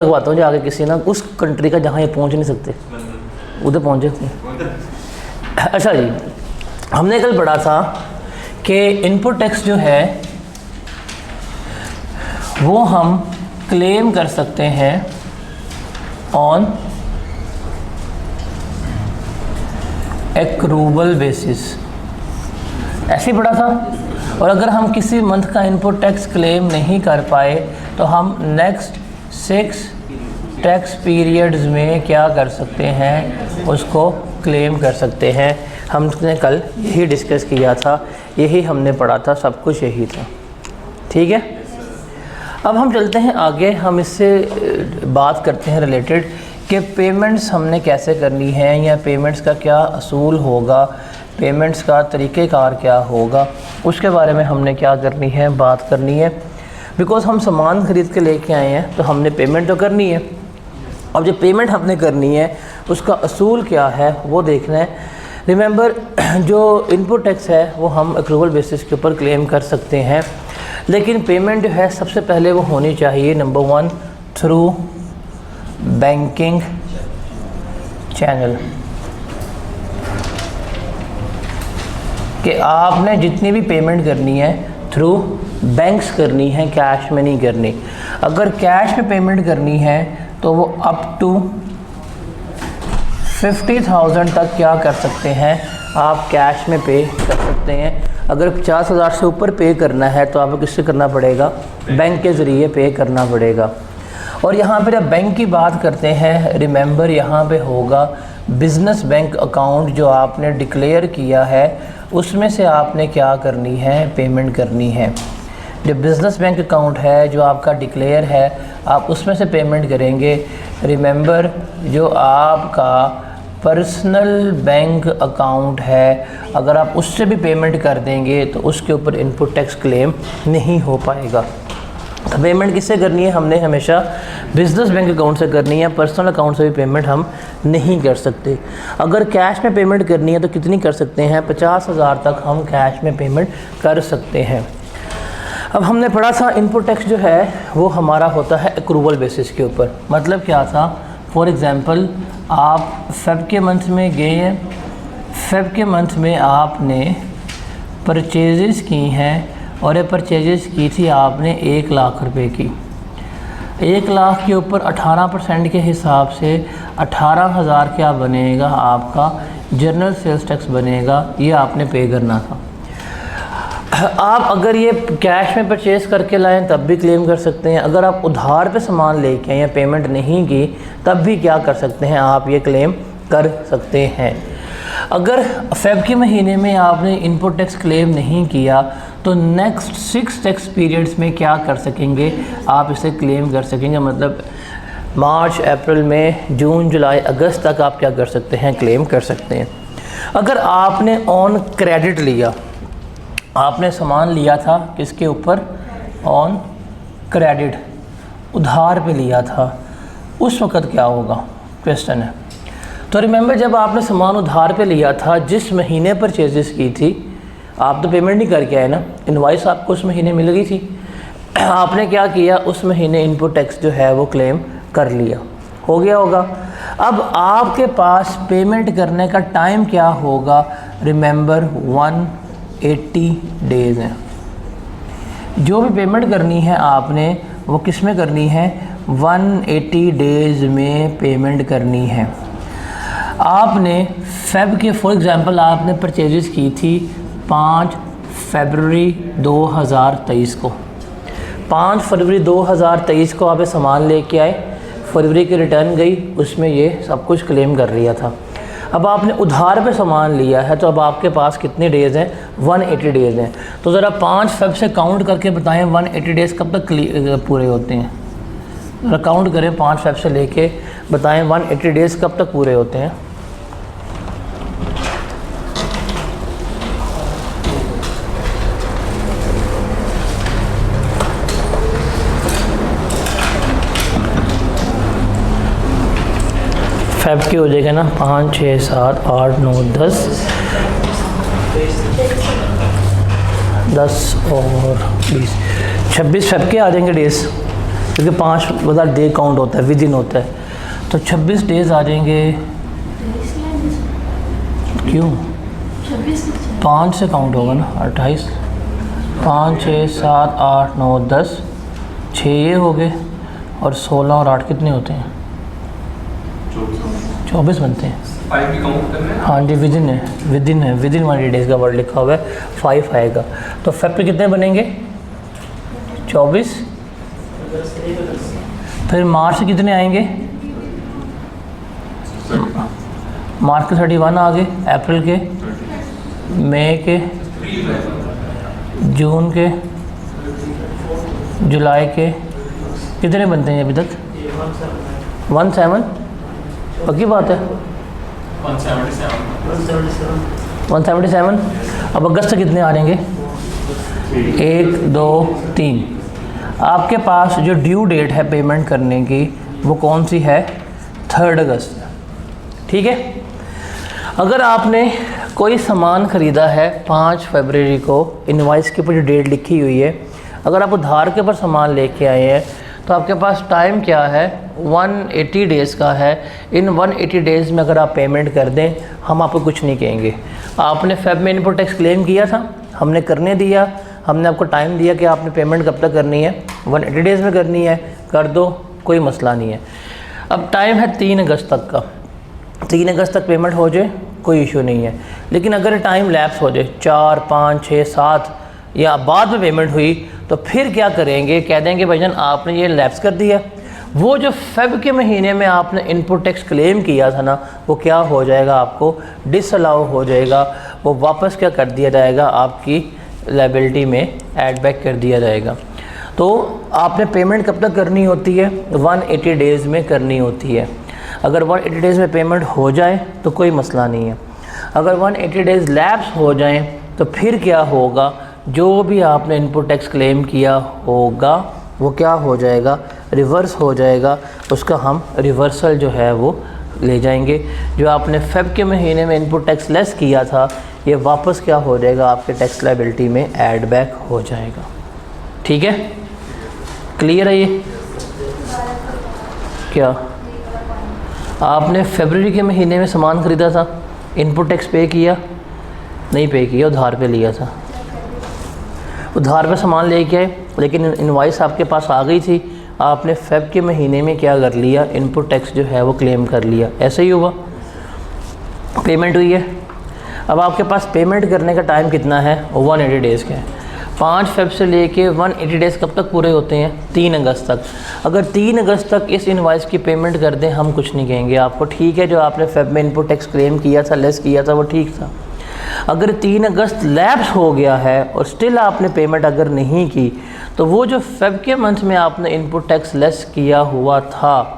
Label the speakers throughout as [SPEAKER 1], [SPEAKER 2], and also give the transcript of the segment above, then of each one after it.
[SPEAKER 1] लगवाता हूँ जाके किसी ना उस कंट्री का जहाँ ये पहुँच नहीं सकते, उधर पहुँच जाते हैं। अच्छा जी, हमने कल पढ़ा था कि इनपुट टैक्स जो है वो हम क्लेम कर सकते हैं ऑन एक्रूबल बेसिस, ऐसे ही पढ़ा था। और अगर हम किसी मंथ का इनपुट टैक्स क्लेम नहीं कर पाए तो हम नेक्स्ट 6 टैक्स पीरियड्स में क्या कर सकते हैं, उसको क्लेम कर सकते हैं। हमने कल यही डिस्कस किया था, यही हमने पढ़ा था, सब कुछ यही था। ठीक है, अब हम चलते हैं आगे, हम इससे बात करते हैं रिलेटेड कि पेमेंट्स हमने कैसे करनी है या पेमेंट्स का क्या असूल होगा, पेमेंट्स का तरीक़ेकार क्या होगा, उसके बारे में हमने क्या करनी है, बात करनी है। बिकॉज़ हम सामान ख़रीद के लेके आए हैं तो हमने पेमेंट तो करनी है। अब जो पेमेंट हमने करनी है उसका असूल क्या है वो देखना है। रिमेंबर, जो इनपुट टैक्स है वो हम एक्रूवल बेसिस के ऊपर क्लेम कर सकते हैं, लेकिन पेमेंट जो है सबसे पहले वो होनी चाहिए नंबर 1 थ्रू बैंकिंग चैनल, कि आपने जितनी भी पेमेंट करनी है थ्रू बैंक्स करनी है, कैश में नहीं करनी। अगर कैश में पेमेंट करनी है तो वो अप टू 50,000 तक क्या कर सकते हैं, आप कैश में पे कर सकते हैं। अगर 50,000 से ऊपर पे करना है तो आपको किससे करना पड़ेगा, बैंक के ज़रिए पे करना पड़ेगा। और यहाँ पे जब बैंक की बात करते हैं, रिमेंबर यहाँ पे होगा बिज़नेस बैंक अकाउंट जो आपने डिक्लेयर किया है उसमें से आपने क्या करनी है, पेमेंट करनी है। जो बिज़नेस बैंक अकाउंट है जो आपका डिक्लेयर है आप उसमें से पेमेंट करेंगे। रिमेंबर, जो आपका पर्सनल बैंक अकाउंट है अगर आप उससे भी पेमेंट कर देंगे तो उसके ऊपर इनपुट टैक्स क्लेम नहीं हो पाएगा। तो पेमेंट किससे करनी है, हमने हमेशा बिज़नेस बैंक अकाउंट से करनी है, पर्सनल अकाउंट से भी पेमेंट हम नहीं कर सकते। अगर कैश में पेमेंट करनी है तो कितनी कर सकते हैं, 50,000 तक हम कैश में पेमेंट कर सकते हैं। अब हमने पढ़ा था इनपुट टैक्स जो है वो हमारा होता है एक्रूवल बेसिस के ऊपर। मतलब क्या था, फॉर एग्ज़ाम्पल आप फेब के मंथ में गए हैं, फेब के मंथ में आपने परचेज़ की हैं और ये परचेज़ की थी आपने 1 लाख रुपए की। 1 लाख के ऊपर 18% के हिसाब से 18,000 क्या बनेगा, आपका जनरल सेल्स टैक्स बनेगा, ये आपने पे करना था। आप अगर ये कैश में परचेज़ करके लाएं तब भी क्लेम कर सकते हैं, अगर आप उधार पे सामान लेके आए या पेमेंट नहीं की तब भी क्या कर सकते हैं, आप ये क्लेम कर सकते हैं। अगर फेब के महीने में आपने इनपुट टैक्स क्लेम नहीं किया तो नेक्स्ट 6 टैक्स पीरियड्स में क्या कर सकेंगे, आप इसे क्लेम कर सकेंगे। मतलब मार्च, अप्रैल, मई, जून, जुलाई, अगस्त तक आप क्या कर सकते हैं, क्लेम कर सकते हैं। अगर आपने ऑन क्रेडिट लिया, आपने सामान लिया था किसके ऊपर, ऑन क्रेडिट, उधार पे लिया था, उस वक़्त क्या होगा, क्वेश्चन है। तो रिमेंबर, जब आपने सामान उधार पे लिया था, जिस महीने परचेज़ की थी, आप तो पेमेंट नहीं करके आए ना, इनवॉइस आपको उस महीने मिल गई थी, आपने क्या किया, उस महीने इनपुट टैक्स जो है वो क्लेम कर लिया, हो गया होगा। अब आपके पास पेमेंट करने का टाइम क्या होगा, रिमेंबर 180 डेज़ हैं। जो भी पेमेंट करनी है आपने वो किस में करनी है, 180 डेज़ में पेमेंट करनी है। आपने फेब के, फॉर एग्ज़ाम्पल आपने परचेज़ की थी 5 फरवरी 2023 को, 5 फरवरी 2023 को आप सामान लेके आए, फरवरी की रिटर्न गई, उसमें ये सब कुछ क्लेम कर लिया था। अब आपने उधार पे सामान लिया है तो अब आपके पास कितने डेज़ हैं, 180 डेज़ हैं। तो ज़रा 5 फेब से काउंट करके बताएं 180 डेज़ कब तक पूरे होते हैं, ज़रा काउंट करें, 5 फेब से लेके बताएं 180 डेज़ कब तक पूरे होते हैं। फेब के हो जाएगा ना, 5, 6, 7, 8, 9, 10 10 और 20, 26 फेब के आ जाएंगे डेज़। क्योंकि 5 मतलब डे काउंट होता है, विद इन होता है, तो 26 डेज़ आ जाएंगे। क्यों 5 से काउंट होगा ना, 28, 5, 6, 7, 8, 9, 10, 6 ये हो गए, और 16 और 8 कितने होते हैं? 24 बनते हैं।
[SPEAKER 2] 5 भी काउंट करना है?
[SPEAKER 1] हाँ जी, विद इन है, विद इन 1 डेज़ का वर्ड लिखा हुआ है, 5 आएगा। तो फेब पे कितने बनेंगे? 24। फिर मार्च से कितने आएंगे? मार्च के 31 आ गए, अप्रैल के, मई के, जून के, जुलाई के, कितने बनते हैं अभी तक? 17। पक्की बात है 177। अब अगस्त कितने आ जाएंगे? 1, 2, 3। आपके पास जो ड्यू डेट है पेमेंट करने की वो कौन सी है? 3 अगस्त। ठीक है। अगर आपने कोई सामान ख़रीदा है 5 फरवरी को, इनवॉइस के ऊपर जो डेट लिखी हुई है, अगर आप उधार के ऊपर सामान लेके आए हैं तो आपके पास टाइम क्या है? 180 डेज़ का है। इन 180 डेज़ में अगर आप पेमेंट कर दें, हम आपको कुछ नहीं कहेंगे। आपने फेब में इनपुट टैक्स क्लेम किया था, हमने करने दिया, हमने आपको टाइम दिया कि आपने पेमेंट कब तक करनी है, 180 डेज़ में करनी है, कर दो, कोई मसला नहीं है। अब टाइम है 3 अगस्त तक का, 3 अगस्त तक पेमेंट हो जाए कोई इशू नहीं है। लेकिन अगर टाइम लैप्स हो जाए 4, 5, 6, 7 या बाद में पेमेंट हुई, तो फिर क्या करेंगे? कह देंगे भाईजान आपने ये लैप्स कर दिया। वो जो फेब के महीने में आपने इनपुट टैक्स क्लेम किया था ना, वो क्या हो जाएगा? आपको डिसअलाउ हो जाएगा, वो वापस क्या कर दिया जाएगा? आपकी लायबिलिटी में ऐड बैक कर दिया जाएगा। तो आपने पेमेंट कब तक करनी होती है? 180 डेज़ में करनी होती है। अगर 180 डेज़ में पेमेंट हो जाए तो कोई मसला नहीं है। अगर 180 डेज़ लैप्स हो जाएं तो फिर क्या होगा? जो भी आपने इनपुट टैक्स क्लेम किया होगा वो क्या हो जाएगा? रिवर्स हो जाएगा। उसका हम रिवर्सल जो है वो ले जाएंगे। जो आपने फेब के महीने में इनपुट टैक्स लेस किया था, ये वापस क्या हो जाएगा? आपके टैक्स लायबिलिटी में ऐड बैक हो जाएगा। ठीक है, क्लियर है ये? क्या आपने फरवरी के महीने में सामान ख़रीदा था, इनपुट टैक्स पे किया? नहीं पे किया, उधार पे लिया था। उधार पे सामान लेके आए, लेकिन इनवॉइस आपके पास आ गई थी, आपने फेब के महीने में क्या कर लिया? इनपुट टैक्स जो है वो क्लेम कर लिया। ऐसे ही हुआ, पेमेंट हुई है। अब आपके पास पेमेंट करने का टाइम कितना है? 180 डेज़ का है। 5 फेब से लेके 180 डेज़ कब तक पूरे होते हैं? 3 अगस्त तक। अगर 3 अगस्त तक इस इनवॉइस की पेमेंट कर दें, हम कुछ नहीं कहेंगे आपको। ठीक है, जो आपने फेब में इनपुट टैक्स क्लेम किया था, लेस किया था, वो ठीक था। अगर 3 अगस्त लैप्स हो गया है और स्टिल आपने पेमेंट अगर नहीं की, तो वो जो फेब के मंथ में आपने इनपुट टैक्स लेस किया हुआ था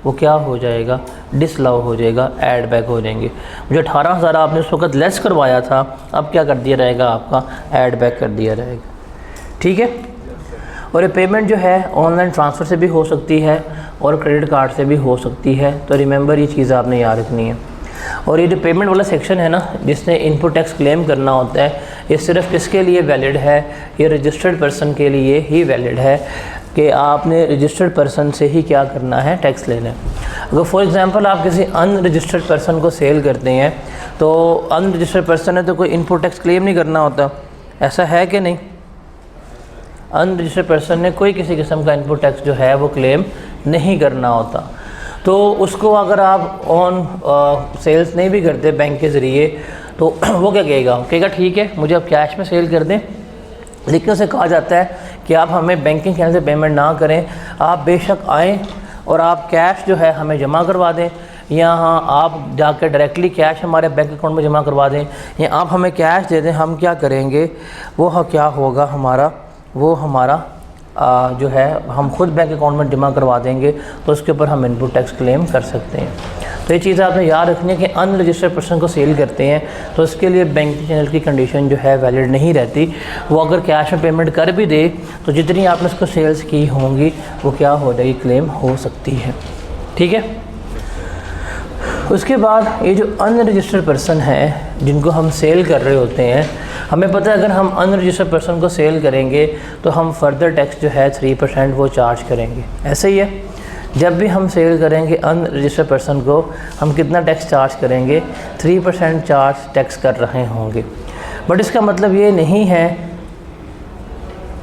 [SPEAKER 1] वो क्या हो जाएगा? डिसअलाउ हो जाएगा, ऐड बैक हो जाएंगे। जो 18,000 आपने उस वक्त लेस करवाया था, अब क्या कर दिया जाएगा? आपका ऐड बैक कर दिया जाएगा। ठीक है। और ये पेमेंट जो है ऑनलाइन ट्रांसफ़र से भी हो सकती है और क्रेडिट कार्ड से भी हो सकती है। तो रिमेंबर ये चीज़ आपने याद रखनी है। और ये जो पेमेंट वाला सेक्शन है ना, जिसने इनपुट टैक्स क्लेम करना होता है, ये सिर्फ किसके लिए वैलिड है? ये रजिस्टर्ड पर्सन के लिए ही वैलिड है कि आपने रजिस्टर्ड पर्सन से ही क्या करना है? टैक्स लेना है। अगर फॉर एग्जांपल आप किसी अनरजिस्टर्ड पर्सन को सेल करते हैं, तो अनरजिस्टर्ड पर्सन है तो कोई इनपुट टैक्स क्लेम नहीं करना होता, ऐसा है कि नहीं? अनरजिस्टर्ड पर्सन ने कोई किसी किस्म का इनपुट टैक्स जो है वो क्लेम नहीं करना होता। तो उसको अगर आप ऑन सेल्स नहीं भी करते बैंक के ज़रिए, तो वो क्या कहेगा? ठीक है, मुझे आप कैश में सेल कर दें, लेकिन उसे कहा जाता है कि आप हमें बैंकिंग चैनल से पेमेंट ना करें, आप बेशक आएँ और आप कैश जो है हमें जमा करवा दें, या हाँ आप जाकर डायरेक्टली कैश हमारे बैंक अकाउंट में जमा करवा दें, या आप हमें कैश दे दें। हम क्या करेंगे? वो क्या होगा हमारा? वो हमारा जो है हम खुद बैंक अकाउंट में जमा करवा देंगे, तो उसके ऊपर हम इनपुट टैक्स क्लेम कर सकते हैं। तो ये चीज़ आपने याद रखनी है कि अनरजिस्टर्ड पर्सन को सेल करते हैं तो उसके लिए बैंकिंग चैनल की कंडीशन जो है वैलिड नहीं रहती। वो अगर कैश में पेमेंट कर भी दे तो जितनी आपने उसको सेल्स की होंगी वो क्या हो जाएगी? क्लेम हो सकती है। ठीक है। उसके बाद ये जो अनरजिस्टर्ड पर्सन है जिनको हम सेल कर रहे होते हैं, हमें पता है अगर हम अनरजिस्टर्ड पर्सन को सेल करेंगे तो हम फर्दर टैक्स जो है 3% वो चार्ज करेंगे। ऐसे ही है, जब भी हम सेल करेंगे अनरजिस्टर्ड पर्सन को हम कितना टैक्स चार्ज करेंगे, 3% चार्ज टैक्स कर रहे होंगे। बट इसका मतलब ये नहीं है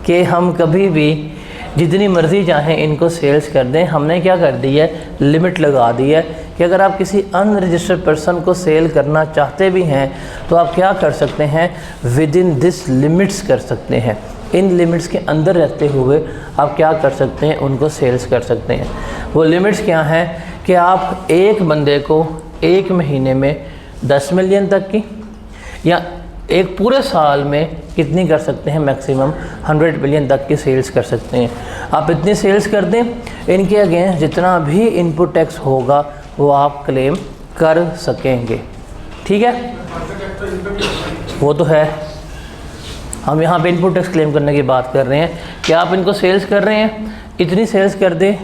[SPEAKER 1] कि हम कभी भी जितनी मर्ज़ी चाहें इनको सेल्स कर दें। हमने क्या कर दी है, लिमिट लगा दी है कि अगर आप किसी अनरजिस्टर्ड पर्सन को सेल करना चाहते भी हैं तो आप क्या कर सकते हैं, विद इन दिस लिमिट्स कर सकते हैं। इन लिमिट्स के अंदर रहते हुए आप क्या कर सकते हैं, उनको सेल्स कर सकते हैं। वो लिमिट्स क्या हैं कि आप एक बंदे को एक महीने में 10 मिलियन तक की या एक पूरे साल में कितनी कर सकते हैं, मैक्सिमम 100 मिलियन तक की सेल्स कर सकते हैं। आप इतनी सेल्स कर दें, इनके अगेंस्ट जितना भी इनपुट टैक्स होगा वो आप क्लेम कर सकेंगे। ठीक है, वो तो है, हम यहाँ पे इनपुट टैक्स क्लेम करने की बात कर रहे हैं कि आप इनको सेल्स कर रहे हैं, इतनी सेल्स कर दें,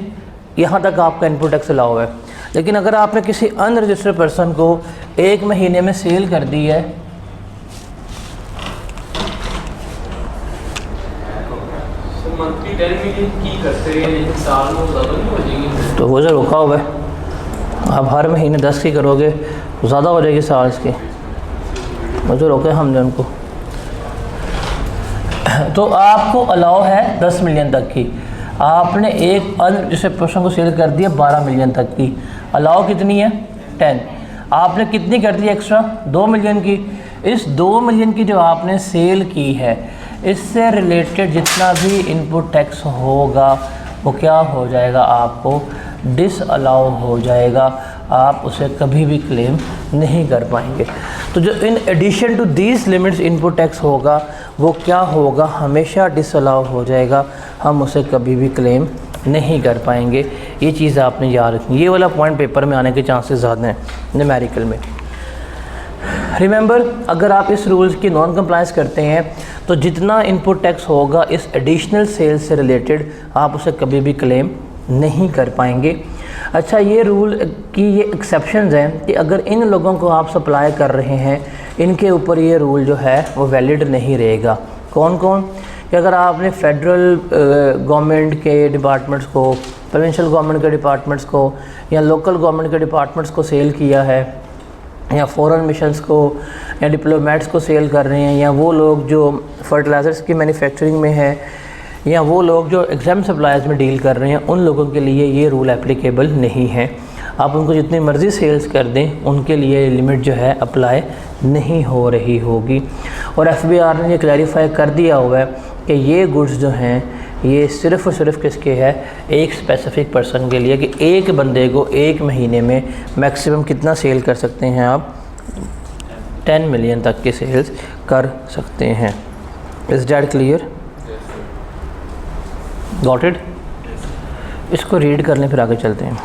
[SPEAKER 1] यहाँ तक आपका इनपुट टैक्स अलाउ है। लेकिन अगर आपने किसी अनरजिस्टर्ड पर्सन को एक महीने में सेल कर दी है
[SPEAKER 2] मंथली 10 मिलियन की करते हैं, लेकिन साल में ज़्यादा नहीं हो जाएगी
[SPEAKER 1] तो वो जो रुका हुआ है, आप हर महीने 10 की करोगे तो ज़्यादा हो जाएगी साल की, वो जो रोके हमने उनको। तो आपको अलाउ है 10 मिलियन तक की, आपने एक अनरजिस्टर्ड पर्सन को सेल कर दिया 12 मिलियन तक की, अलाउ कितनी है 10, आपने कितनी कर दी एक्स्ट्रा 2 मिलियन की। इस 2 मिलियन की जो आपने सेल की है, इससे रिलेटेड जितना भी इनपुट टैक्स होगा वो क्या हो जाएगा, आपको डिसअलाउ हो जाएगा, आप उसे कभी भी क्लेम नहीं कर पाएंगे। तो जो in addition to these limits input tax होगा वो क्या होगा, हमेशा डिसअलाउ हो जाएगा, हम उसे कभी भी क्लेम नहीं कर पाएंगे। ये चीज़ आपने याद रखनी, ये वाला पॉइंट पेपर में आने के चांसेस ज़्यादा हैं न्यूमेरिकल में। रिमेंबर, अगर आप इस रूल्स की नॉन कंप्लायंस करते हैं तो जितना इनपुट टैक्स होगा इस एडिशनल सेल्स से रिलेटेड आप उसे कभी भी क्लेम नहीं कर पाएंगे। अच्छा, ये रूल की ये एक्सेप्शंस हैं कि अगर इन लोगों को आप सप्लाई कर रहे हैं, इनके ऊपर ये रूल जो है वो वैलिड नहीं रहेगा। कौन कौन, कि अगर आपने फेडरल गवर्नमेंट के डिपार्टमेंट्स को, प्रोविंशियल गवर्नमेंट के डिपार्टमेंट्स को या लोकल गवर्नमेंट के डिपार्टमेंट्स को सेल किया है, या फॉरेन मिशंस को या डिप्लोमेट्स को सेल कर रहे हैं, या वो लोग जो फर्टिलाइज़र्स की मैन्युफैक्चरिंग में है, या वो लोग जो एग्जाम सप्लायर्स में डील कर रहे हैं, उन लोगों के लिए ये रूल एप्लीकेबल नहीं है। आप उनको जितनी मर्ज़ी सेल्स कर दें, उनके लिए लिमिट जो है अप्लाई नहीं हो रही होगी। और FBR ने ये क्लैरिफाई कर दिया हुआ है कि ये गुड्स जो हैं ये सिर्फ़ और सिर्फ किसके है, एक स्पेसिफ़िक पर्सन के लिए, कि एक बंदे को एक महीने में मैक्सिमम कितना सेल कर सकते हैं आप, 10 मिलियन तक की सेल्स कर सकते हैं। Is that clear? Got it? इसको रीड कर लें फिर आगे चलते हैं।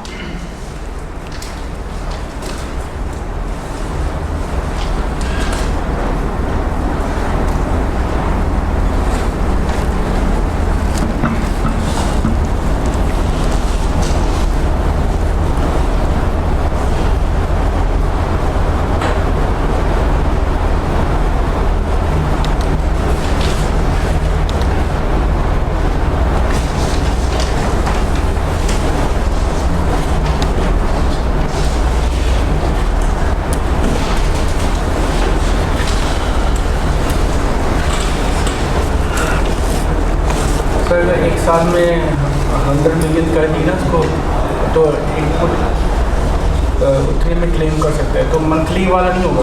[SPEAKER 2] सर एक साल में 100 मिलियन कर दी ना उसको, तो इनपुट उतने में क्लेम कर सकते हैं, तो मंथली वाला नहीं होगा।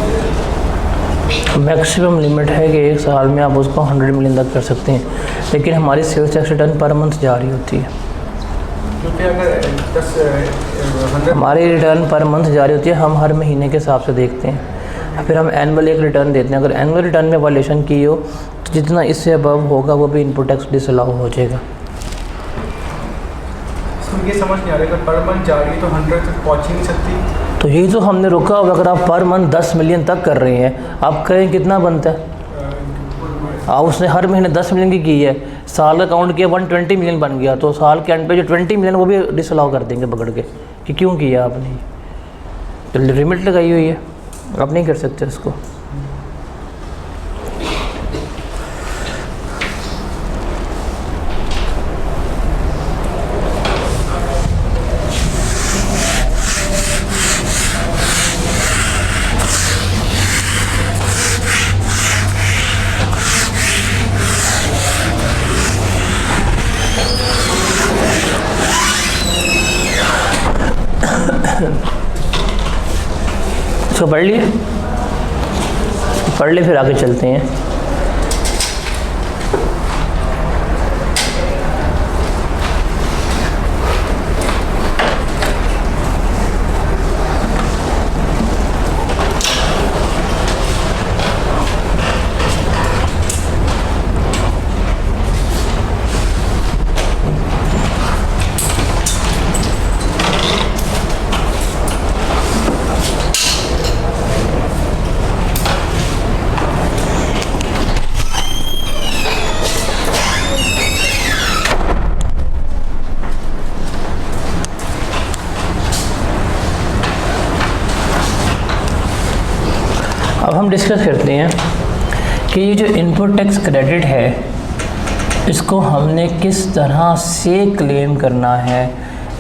[SPEAKER 1] मैक्सिमम लिमिट है कि एक साल में आप उसको 100 मिलियन तक कर सकते हैं, लेकिन हमारी sales tax return per month जारी होती है,
[SPEAKER 2] क्योंकि अगर
[SPEAKER 1] हमारी रिटर्न पर मंथ जारी होती है, हम हर महीने के हिसाब से देखते हैं, फिर हम एनुअल एक रिटर्न देते हैं। अगर एनुअल रिटर्न में वायलेशन की हो तो जितना इससे अबव होगा वो भी इनपुट टैक्स डिसअलाउ हो जाएगा।
[SPEAKER 2] इसमें ये समझ नहीं आ रहा है, पर मंथ जारी है तो 100 तक पहुँच ही नहीं सकती।
[SPEAKER 1] तो यही तो हमने रोका होगा, अगर आप पर मंथ 10 मिलियन तक कर रहे हैं, आप करें कितना बनता है, आप उसने हर महीने 10 मिलियन की है, साल का काउंट किया 120 मिलियन बन गया, तो साल के एंड पे जो 20 मिलियन वो भी डिसअलाउ कर देंगे पकड़ के कि क्यों किया आपने, तो लिमिट लगाई हुई है, आप नहीं कर सकते इसको। इसको पढ़ लिए, पढ़ ले, फिर आगे चलते हैं। अब हम डिस्कस करते हैं कि ये जो इनपुट टैक्स क्रेडिट है इसको हमने किस तरह से क्लेम करना है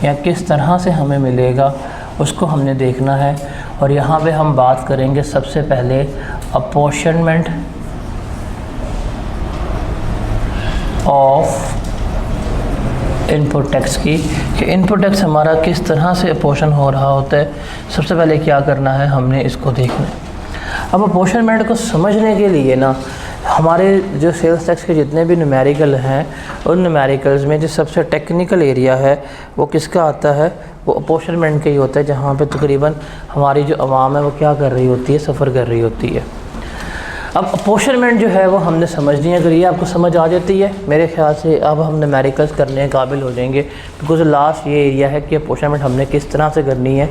[SPEAKER 1] या किस तरह से हमें मिलेगा, उसको हमने देखना है। और यहाँ पे हम बात करेंगे सबसे पहले अपॉर्शनमेंट ऑफ इनपुट टैक्स की, कि इनपुट टैक्स हमारा किस तरह से अपोर्शन हो रहा होता है। सबसे पहले क्या करना है, हमने इसको देखना है। अब अपॉर्शनमेंट को समझने के लिए ना, हमारे जो सेल्स टैक्स के जितने भी न्यूमेरिकल हैं उन न्यूमेरिकल्स में जो सबसे टेक्निकल एरिया है वो किसका आता है, वो अपॉर्शनमेंट का ही होता है, जहाँ पे तकरीबन हमारी जो आवाम है वो क्या कर रही होती है, सफ़र कर रही होती है। अब अपॉर्शनमेंट जो है वो हमने समझनी है। अगर ये आपको समझ आ जाती है, मेरे ख्याल से अब हम न्यूमेरिकल्स करने के काबिल हो जाएंगे, बिकॉज लास्ट ये एरिया है कि अपॉर्शनमेंट हमने किस तरह से करनी है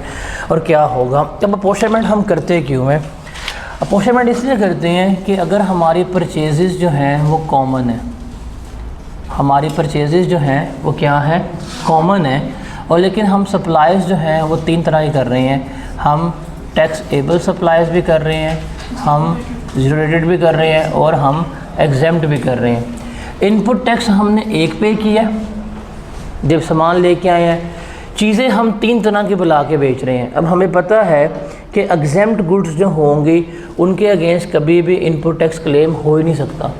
[SPEAKER 1] और क्या होगा। अब अपॉर्शनमेंट हम करते क्यों हैं? अपॉर्शनमेंट इसलिए करते हैं कि अगर हमारी परचेज़ जो हैं वो कॉमन है, हमारी परचेज़ जो हैं वो क्या है, कॉमन है, और लेकिन हम सप्लाईज़ जो हैं वो तीन तरह की कर रहे हैं। हम टैक्सेबल सप्लाईज़ भी कर रहे हैं, हम ज़ीरो रेटेड भी कर रहे हैं, और हम एग्जेम्प्ट भी कर रहे हैं। इनपुट टैक्स हमने एक पे किया जब सामान लेके आए हैं, चीज़ें हम तीन तरह की बुला के बेच रहे हैं। अब हमें पता है कि एग्जेम्प्ट गुड्स जो होंगी उनके अगेंस्ट कभी भी इनपुट टैक्स क्लेम हो ही नहीं सकता।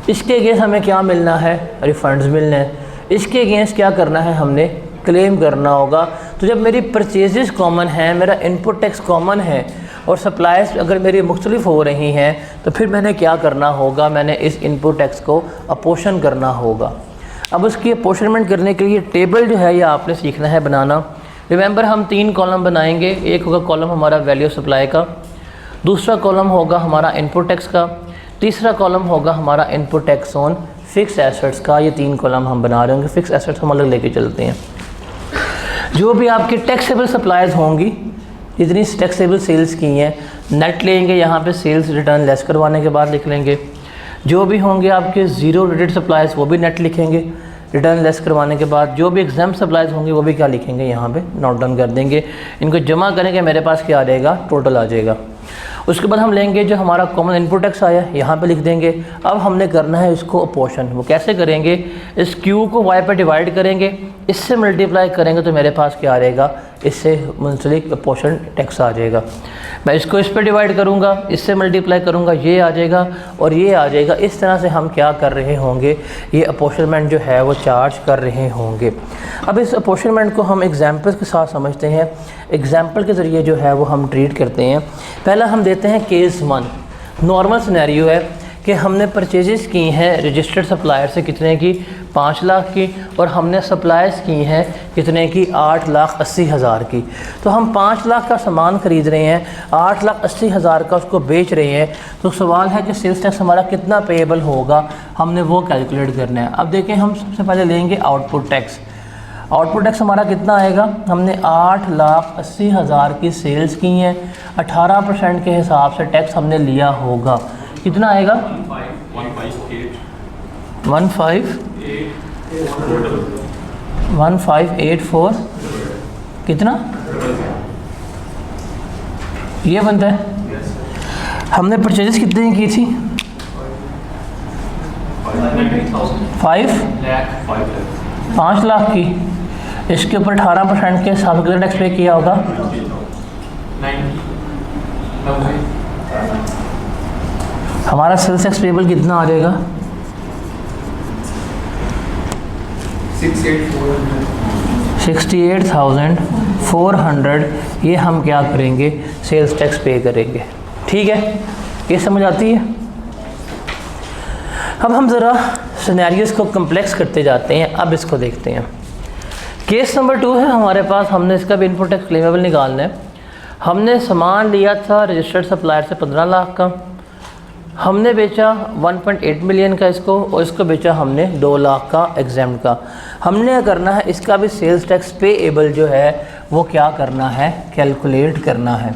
[SPEAKER 1] इसके अगेंस्ट हमें क्या मिलना है, रिफ़ंड्स मिलने हैं। इसके अगेंस्ट क्या करना है, हमने क्लेम करना होगा। तो जब मेरी परचेजेस कॉमन हैं, मेरा इनपुट टैक्स कॉमन है और सप्लाईज अगर मेरी मुख्तलिफ हो रही हैं, तो फिर मैंने क्या करना होगा, मैंने इस इनपुट टैक्स को अपोर्शन करना होगा। अब उसकी अपोर्शनमेंट करने के लिए टेबल जो है ये आपने सीखना है बनाना। रिमेंबर, हम तीन कॉलम बनाएंगे। एक होगा कॉलम हमारा वैल्यू सप्लाई का, दूसरा कॉलम होगा हमारा इनपुट टैक्स का, तीसरा कॉलम होगा हमारा input tax on fix assets का। ये तीन कॉलम हम बना रहे होंगे। फिक्स एसेट्स हम अलग लेके चलते हैं। जो भी आपकी टैक्सेबल सप्लाईज होंगी, जितनी टैक्सेबल सेल्स की हैं, नेट लेंगे, यहाँ पे सेल्स रिटर्न लेस करवाने के बाद लिख लेंगे। जो भी होंगे आपके ज़ीरो रेटेड सप्लाईज वो भी नेट लिखेंगे रिटर्न लेस करवाने के बाद। जो भी एग्जाम सप्लाईज होंगे वो भी क्या लिखेंगे, यहाँ पे नोट डाउन कर देंगे। इनको जमा करेंगे, मेरे पास क्या आ जाएगा, टोटल आ जाएगा। उसके बाद हम लेंगे जो हमारा कॉमन इनपुट टैक्स आया, यहाँ पे लिख देंगे। अब हमने करना है इसको अपोर्शन। वो कैसे करेंगे, इस क्यू को वाई पे डिवाइड करेंगे, इससे मल्टीप्लाई करेंगे तो मेरे पास क्या आ जाएगा, इससे मुंसलिक अपोर्शन टैक्स आ जाएगा। मैं इसको इस पर डिवाइड करूँगा, इससे मल्टीप्लाई करूँगा, ये आ जाएगा और ये आ जाएगा। इस तरह से हम क्या कर रहे होंगे, ये अपोर्शनमेंट जो है वो चार्ज कर रहे होंगे। अब इस अपोर्शनमेंट को हम एग्जाम्पल्स के साथ समझते हैं। एग्जाम्पल के ज़रिए जो है वो हम ट्रीट करते हैं। पहला हम देते हैं केस 1। नॉर्मल सिनेरियो है कि हमने परचेजेस की हैं रजिस्टर्ड सप्लायर से कितने की, 5 लाख की, और हमने सप्लाईज की हैं कितने की, 8,80,000 की। तो हम 5 लाख का सामान ख़रीद रहे हैं, 8,80,000 का उसको बेच रहे हैं। तो सवाल है कि सेल्स टैक्स हमारा कितना पेएबल होगा, हमने वो कैलकुलेट करना है। अब देखें, हम सबसे पहले लेंगे आउटपुट टैक्स। आउटपुट टैक्स हमारा कितना आएगा, हमने 8,80,000 की सेल्स की हैं, 18% के हिसाब से टैक्स हमने लिया होगा। कितना आएगा, 1584 कितना ये बनता है। हमने परचेजेस कितने की थी, 5 लाख की। इसके ऊपर 18% के हिसाब से कितना टैक्स पे किया होगा, 90। हमारा सेल्स टैक्स पेबल कितना आ जाएगा,
[SPEAKER 2] 6,840
[SPEAKER 1] 68,400 ये हम क्या करेंगे, सेल्स टैक्स पे करेंगे। ठीक है, ये समझ आती है। अब हम ज़रा सिनेरियोज़ को कम्प्लेक्स करते जाते हैं। अब इसको देखते हैं। केस नंबर 2 है हमारे पास, हमने इसका भी इनपुट टैक्स क्लेमेबल निकालना है। हमने सामान लिया था रजिस्टर्ड सप्लायर से 15 लाख का, हमने बेचा 1.8 मिलियन का इसको, और इसको बेचा हमने 2 लाख का एग्जाम का। हमने करना है इसका भी सेल्स टैक्स पेएबल जो है वो क्या करना है, कैलकुलेट करना है।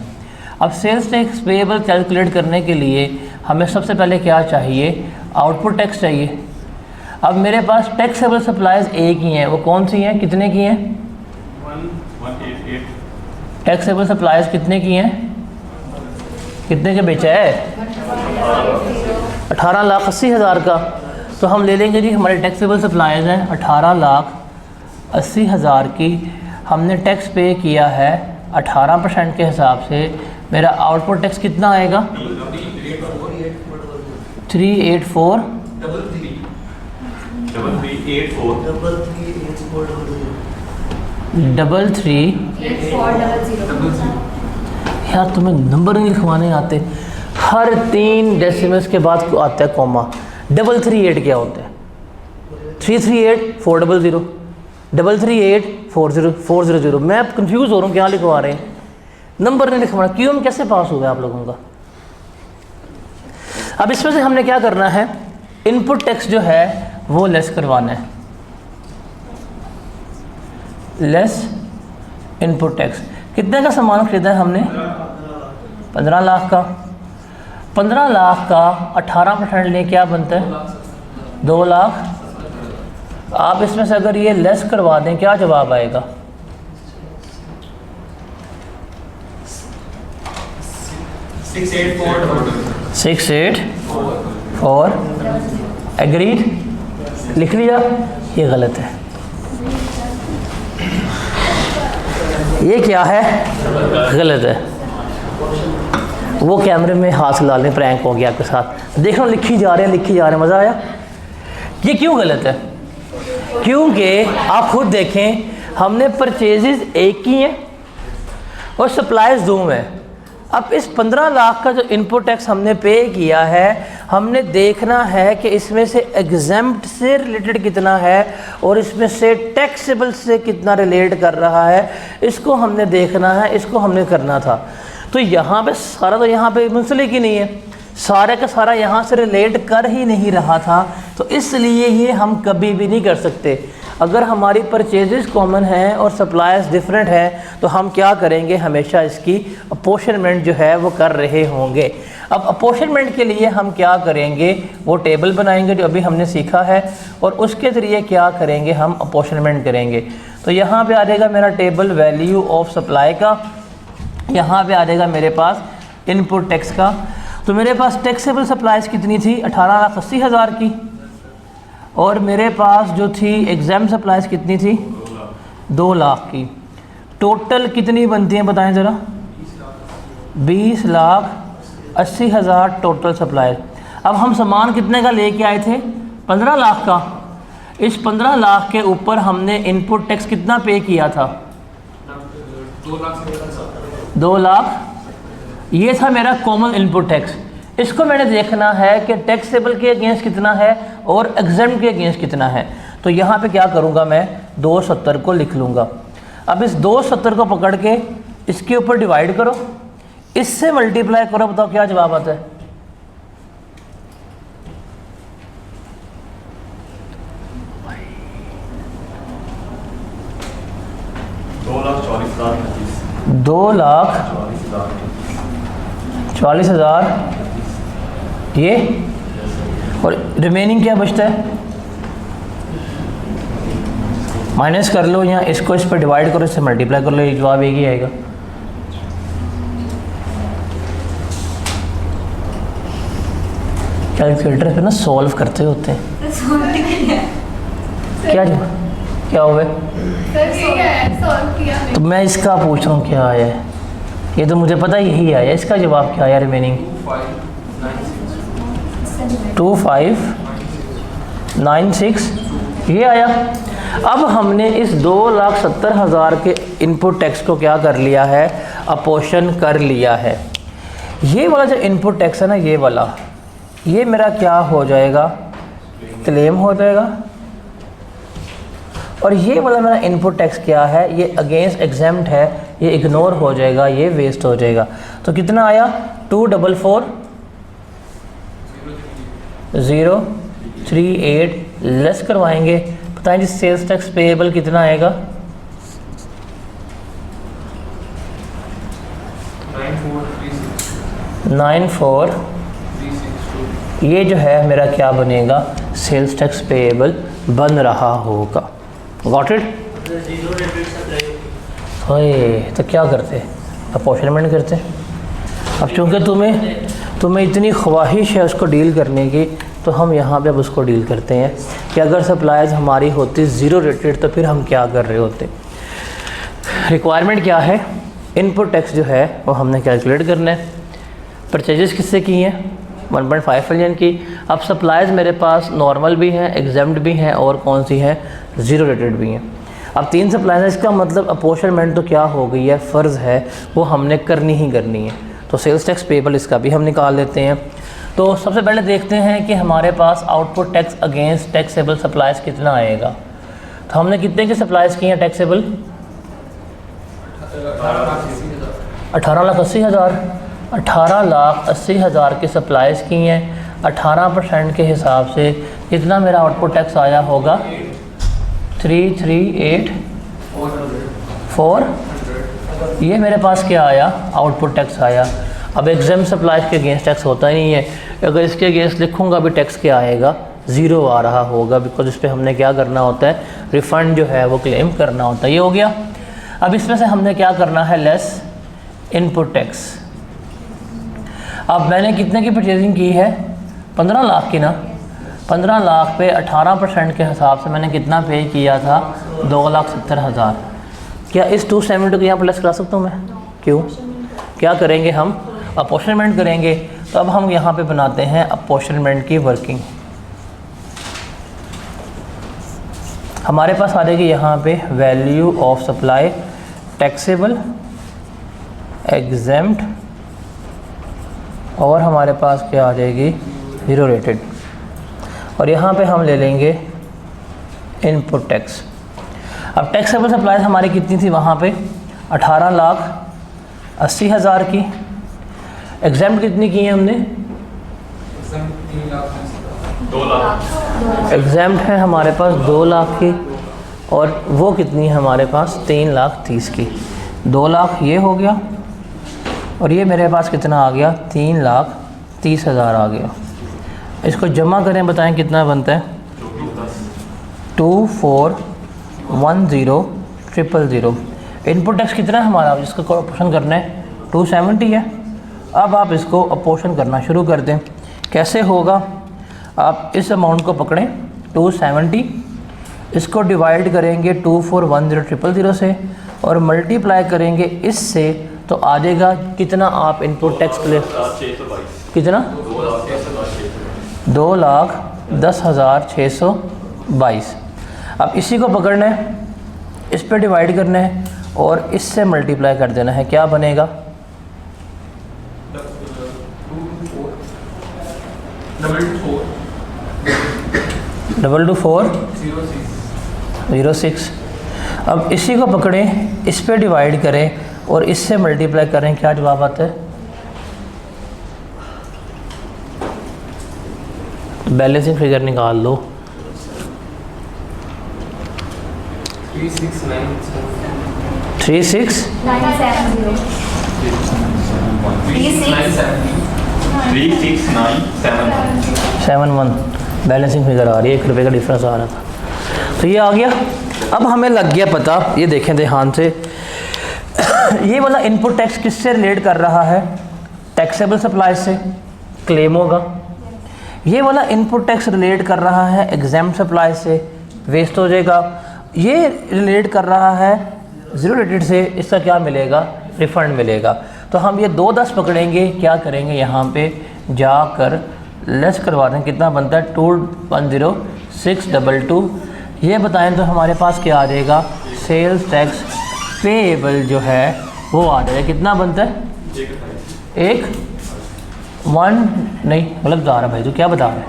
[SPEAKER 1] अब सेल्स टैक्स पेएबल कैलकुलेट करने के लिए हमें सबसे पहले क्या चाहिए, आउटपुट टैक्स चाहिए। अब मेरे पास टैक्सेबल सप्लाईज एक ही हैं, वो कौन सी हैं, कितने की हैं,
[SPEAKER 2] 188।
[SPEAKER 1] टैक्सेबल सप्लाईज कितने की हैं, कितने के बेचा है, 18,80,000 का। तो हम ले लेंगे जी, हमारे टैक्सेबल सप्लाईज हैं 18,80,000 की, हमने टैक्स पे किया है 18% के हिसाब से। मेरा आउटपुट टैक्स कितना आएगा, 384 यार तुम्हें नंबर नहीं लिखवाने आते, हर 3 डेसिमल्स के बाद आता है कॉमा। 338 क्या होता है, 338,400, 338,400। मैं अब कंफ्यूज हो रहा हूँ क्या लिखवा रहे हैं, नंबर नहीं लिखवाना। क्यों, हम कैसे पास हो गए आप लोगों का। अब इसमें से हमने क्या करना है, इनपुट टैक्स जो है वो लेस करवाना है, लेस इनपुट टैक्स। कितने का सामान खरीदा है हमने, 15 लाख का। 15 लाख का 18% ले क्या बनता है, 2 लाख। आप इसमें से अगर ये लेस करवा दें क्या जवाब आएगा, 684। एग्रीड, लिख लिया, ये गलत है। ये क्या है, गलत है। वो कैमरे में हाथ ला लें, प्रैंक हो गया आपके साथ। देख लो, लिखी जा रहे हैं, लिखी जा रहे हैं, मज़ा आया। ये क्यों गलत है, क्योंकि आप खुद देखें, हमने परचेजेस एक ही हैं और सप्लाईज 2 हैं। अब इस 15 लाख का जो इनपुट टैक्स हमने पे किया है, हमने देखना है कि इसमें से एग्जेम्प्ट से रिलेटेड कितना है और इसमें से टैक्सेबल से कितना रिलेट कर रहा है, इसको हमने देखना है, इसको हमने करना था। तो यहाँ पे सारा, तो यहाँ पे मुंसलिक ही नहीं है, सारे का सारा यहाँ से रिलेट कर ही नहीं रहा था। तो इसलिए ये हम कभी भी नहीं कर सकते। अगर हमारी परचेजेस कॉमन हैं और सप्लायर्स डिफरेंट हैं तो हम क्या करेंगे, हमेशा इसकी अपोर्शनमेंट जो है वो कर रहे होंगे। अब अपोर्शनमेंट के लिए हम क्या करेंगे, वो टेबल बनाएंगे जो अभी हमने सीखा है, और उसके ज़रिए क्या करेंगे, हम अपोर्शनमेंट करेंगे। तो यहाँ पे आ जाएगा मेरा टेबल वैल्यू ऑफ सप्लाई का, यहाँ पे आ जाएगा मेरे पास इनपुट टैक्स का। तो मेरे पास टैक्सेबल सप्लाईज कितनी थी, 18,80,000 की, और मेरे पास जो थी एग्जाम सप्लाईज कितनी थी, 2 लाख की। टोटल कितनी बनती हैं बताएं ज़रा, 20,80,000 टोटल सप्लाई। अब हम सामान कितने का लेके आए थे, 15 लाख का। इस 15 लाख के ऊपर हमने इनपुट टैक्स कितना पे किया था, 2 लाख। ये था मेरा कॉमन इनपुट टैक्स। इसको मैंने देखना है कि टैक्सेबल के अगेंस्ट कितना है और एग्जाम के अगेंस्ट कितना है। तो यहाँ पे क्या करूँगा, मैं 270 को लिख लूँगा। अब इस 270 को पकड़ के इसके ऊपर डिवाइड करो, इससे मल्टीप्लाई करो, बताओ क्या जवाब आता है। दो लाख 40,000 ये, और रिमेनिंग क्या बचता है, माइनस कर लो, यहाँ इसको इस पर डिवाइड करो, इससे मल्टीप्लाई कर लो, ये जवाब एक ही आएगा। कैलकुलेटर पे ना सॉल्व करते होते हैं। क्या हुआ, तो मैं इसका पूछ रहा हूँ क्या आया है, ये तो मुझे पता यही आया। इसका जवाब क्या आया, रिमेनिंग 2596 ये आया। अब हमने इस 2,70,000 के इनपुट टैक्स को क्या कर लिया है, अपोर्शन कर लिया है। ये वाला जो इनपुट टैक्स है ना, ये वाला, ये मेरा क्या हो जाएगा, क्लेम हो जाएगा। और ये वाला मेरा इनपुट टैक्स क्या है, ये अगेंस्ट एग्जेम्प्ट है, ये इग्नोर हो जाएगा, ये वेस्ट हो जाएगा। तो कितना आया, 244,038 लेस करवाएंगे। बताएं जी सेल्स टैक्स पेएबल कितना आएगा, 94,362। ये जो है मेरा क्या बनेगा, सेल्स टैक्स पेएबल बन रहा होगा। Got it. तो क्या करते, अपॉर्चमेंट करते। अब चूँकि तुम्हें इतनी ख्वाहिश है उसको डील करने की, तो हम यहाँ पे अब उसको डील करते हैं कि अगर सप्लाईज हमारी होती ज़ीरो रेटेड तो फिर हम क्या कर रहे होते। रिक्वायरमेंट क्या है, इनपुट टैक्स जो है वो हमने कैलकुलेट करना है। परचेजेस किससे की हैं, 1.5 मिलियन की। अब सप्लाईज मेरे पास नॉर्मल भी हैं, एग्जेम्प्ट भी हैं, और कौन सी हैं, ज़ीरो रेटेड भी हैं। अब 3 सप्लाईज है, इसका मतलब अपोर्शनमेंट तो क्या हो गई है, फ़र्ज़ है, वो हमने करनी ही करनी है। तो सेल्स टैक्स पेएबल इसका भी हम निकाल लेते हैं। तो सबसे पहले देखते हैं कि हमारे पास output tax against taxable supplies कितना आएगा। तो हमने कितने की सप्लाईज की हैं टैक्सेबल, 18,80,000। 18,80,000 की सप्लाईज की हैं। 18% के हिसाब से कितना मेरा आउटपुट टैक्स आया होगा, 338,400। ये मेरे पास क्या आया, आउटपुट टैक्स आया। अब एग्जाम सप्लाईज के अगेंस्ट टैक्स होता ही नहीं है, अगर इसके अगेंस्ट लिखूँगा भी टैक्स क्या आएगा, ज़ीरो आ रहा होगा, बिकॉज इस पर हमने क्या करना होता है, रिफ़ंड जो है वो क्लेम करना होता है। ये हो गया। अब इसमें से हमने क्या करना है, लेस इनपुट टैक्स। अब मैंने कितने की परचेजिंग की है, 15 लाख की ना। 15 लाख पे 18% के हिसाब से मैंने कितना पे किया था, 2,70,000। क्या इस 270 को यहाँ पर लेस करा सकता हूँ मैं, क्यों, क्या करेंगे हम, अपोर्शनमेंट करेंगे। तो अब हम यहाँ पे बनाते हैं अपोर्शनमेंट की वर्किंग। हमारे पास आ जाएगी यहाँ पे value of supply, taxable, exempt, और हमारे पास क्या आ जाएगी, ज़ीरो रेटेड। और यहाँ पे हम ले लेंगे इनपुट टैक्स। अब टैक्सेबल सप्लाईज हमारी कितनी थी वहाँ पे, 18,80,000 की। एग्जाम्प्ट कितनी की है हमने,
[SPEAKER 3] 2 लाख।
[SPEAKER 1] एग्जाम्प्ट है हमारे पास 2 लाख की, और वो कितनी है हमारे पास, 3,30,000 की। 2 लाख ये हो गया, और ये मेरे पास कितना आ गया, 3,30,000 आ गया। इसको जमा करें, बताएं कितना बनता है, 24,10,000। इनपुट टैक्स कितना है हमारा, जिसका अपोर्शन करना है, 270 है। अब आप इसको अपोर्शन करना शुरू कर दें। कैसे होगा, आप इस अमाउंट को पकड़ें 270, इसको डिवाइड करेंगे 24,10,000 से, और मल्टीप्लाई करेंगे इससे, तो आ जाएगा कितना, आप इनपुट टैक्स के लिए कितना, 2,10,622। अब इसी को पकड़ना है, इस पे डिवाइड करना है, और इससे मल्टीप्लाई कर देना है। क्या बनेगा, 224,06। अब इसी को पकड़ें, इस पे डिवाइड करें, और इससे मल्टीप्लाई करें, क्या जवाब आता है, बैलेंसिंग फिगर निकाल लो, 36,971 बैलेंसिंग फिगर आ रही है, 1 रुपये का डिफरेंस आ रहा था। तो ये आ गया। अब हमें लग गया पता, ये देखें ध्यान से, ये वाला इनपुट टैक्स किससे रिलेट कर रहा है, टैक्सेबल सप्लाई से, क्लेम होगा। ये वाला इनपुट टैक्स रिलेट कर रहा है एग्जाम्प्ट सप्लाई से, वेस्ट हो जाएगा। ये रिलेट कर रहा है ज़ीरो रेटेड से, इसका क्या मिलेगा, रिफ़ंड मिलेगा। तो हम ये 210 पकड़ेंगे, क्या करेंगे, यहाँ पे जाकर लेस करवा दें, कितना बनता है, 210,622 ये बताएं तो हमारे पास क्या आ जाएगा, सेल्स टैक्स पेएबल जो है वो आ जाएगा, कितना बनता है, एक वन नहीं गलत बता रहा भाई, तो क्या बता रहा है,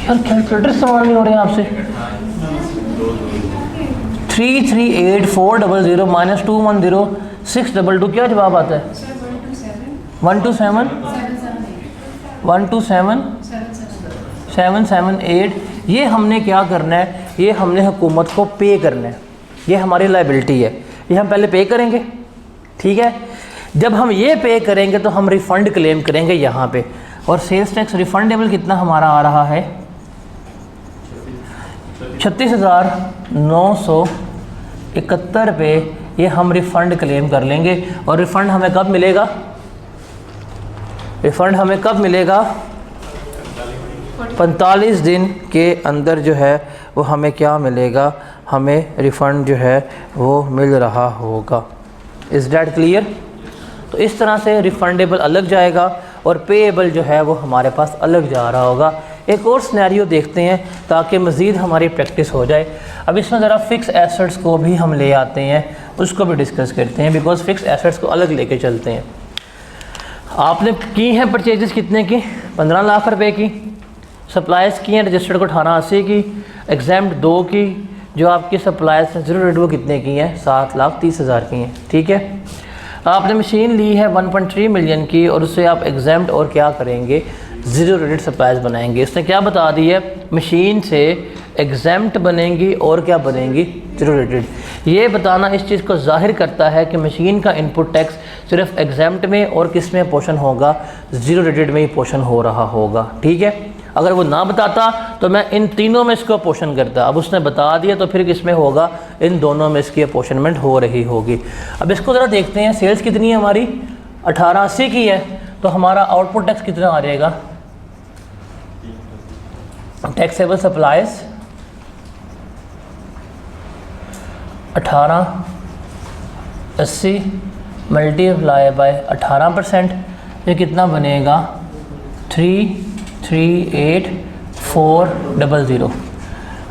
[SPEAKER 1] यार कैलकुलेटर इस्तेमाल नहीं हो रहे हैं आपसे। 338,400 माइनस 210,622 क्या जवाब आता है, 127,778। ये हमने क्या करना है, ये हमने हुकूमत को पे करना है, ये हमारी लाइबिलिटी है, ये हम पहले पे करेंगे, ठीक है। जब हम ये पे करेंगे तो हम रिफ़ंड क्लेम करेंगे यहाँ पे, और सेल्स टैक्स रिफंडेबल कितना हमारा आ रहा है, 36,971 रुपये, ये हम रिफ़ंड क्लेम कर लेंगे। और रिफ़ंड हमें कब मिलेगा, रिफ़ंड हमें कब मिलेगा, 45 दिन के अंदर जो है वो हमें क्या मिलेगा, हमें रिफ़ंड जो है वो मिल रहा होगा। Is that clear. तो इस तरह से रिफ़ंडेबल अलग जाएगा और पेएबल जो है वो हमारे पास अलग जा रहा होगा। एक और सिनेरियो देखते हैं ताकि मज़ीद हमारी प्रैक्टिस हो जाए। अब इसमें ज़रा फ़िक्स एसेट्स को भी हम ले आते हैं, उसको भी डिस्कस करते हैं, बिकॉज़ फ़िक्स एसेट्स को अलग लेके चलते हैं। आपने की हैं परचेजेस कितने की, 15 लाख रुपए की। सप्लाइज की हैं रजिस्टर्ड को 1880 की, एग्जाम्ड 2 की। जो आपकी सप्लाइज हैं ज़ीरो रेट वो कितने की हैं, 7,30,000 की हैं, ठीक है। आपने मशीन ली है 1.3 मिलियन की और उससे आप एग्जाम्ड और क्या करेंगे, ज़ीरो रेटेड सप्लाइज बनाएंगे। इसने क्या बता दी है, मशीन से एग्जाम्ड बनेंगी और क्या बनेंगी, ज़ीरो रेटेड। ये बताना इस चीज़ को ज़ाहिर करता है कि मशीन का इनपुट टैक्स सिर्फ एग्जाम्ड में और किस में पोर्शन होगा, ज़ीरो रेटेड में ही पोर्शन हो रहा होगा, ठीक है। अगर वो ना बताता तो मैं इन तीनों में इसको अपोर्शन करता, अब उसने बता दिया तो फिर किस में होगा, इन दोनों में इसकी अपोर्शनमेंट हो रही होगी। अब इसको ज़रा देखते हैं, सेल्स कितनी है हमारी, 1880 की है, तो हमारा आउटपुट टैक्स कितना आ जाएगा, टैक्सेबल सप्लाइज 1880 मल्टीप्लाई बाय 18%, ये कितना बनेगा, 338,400।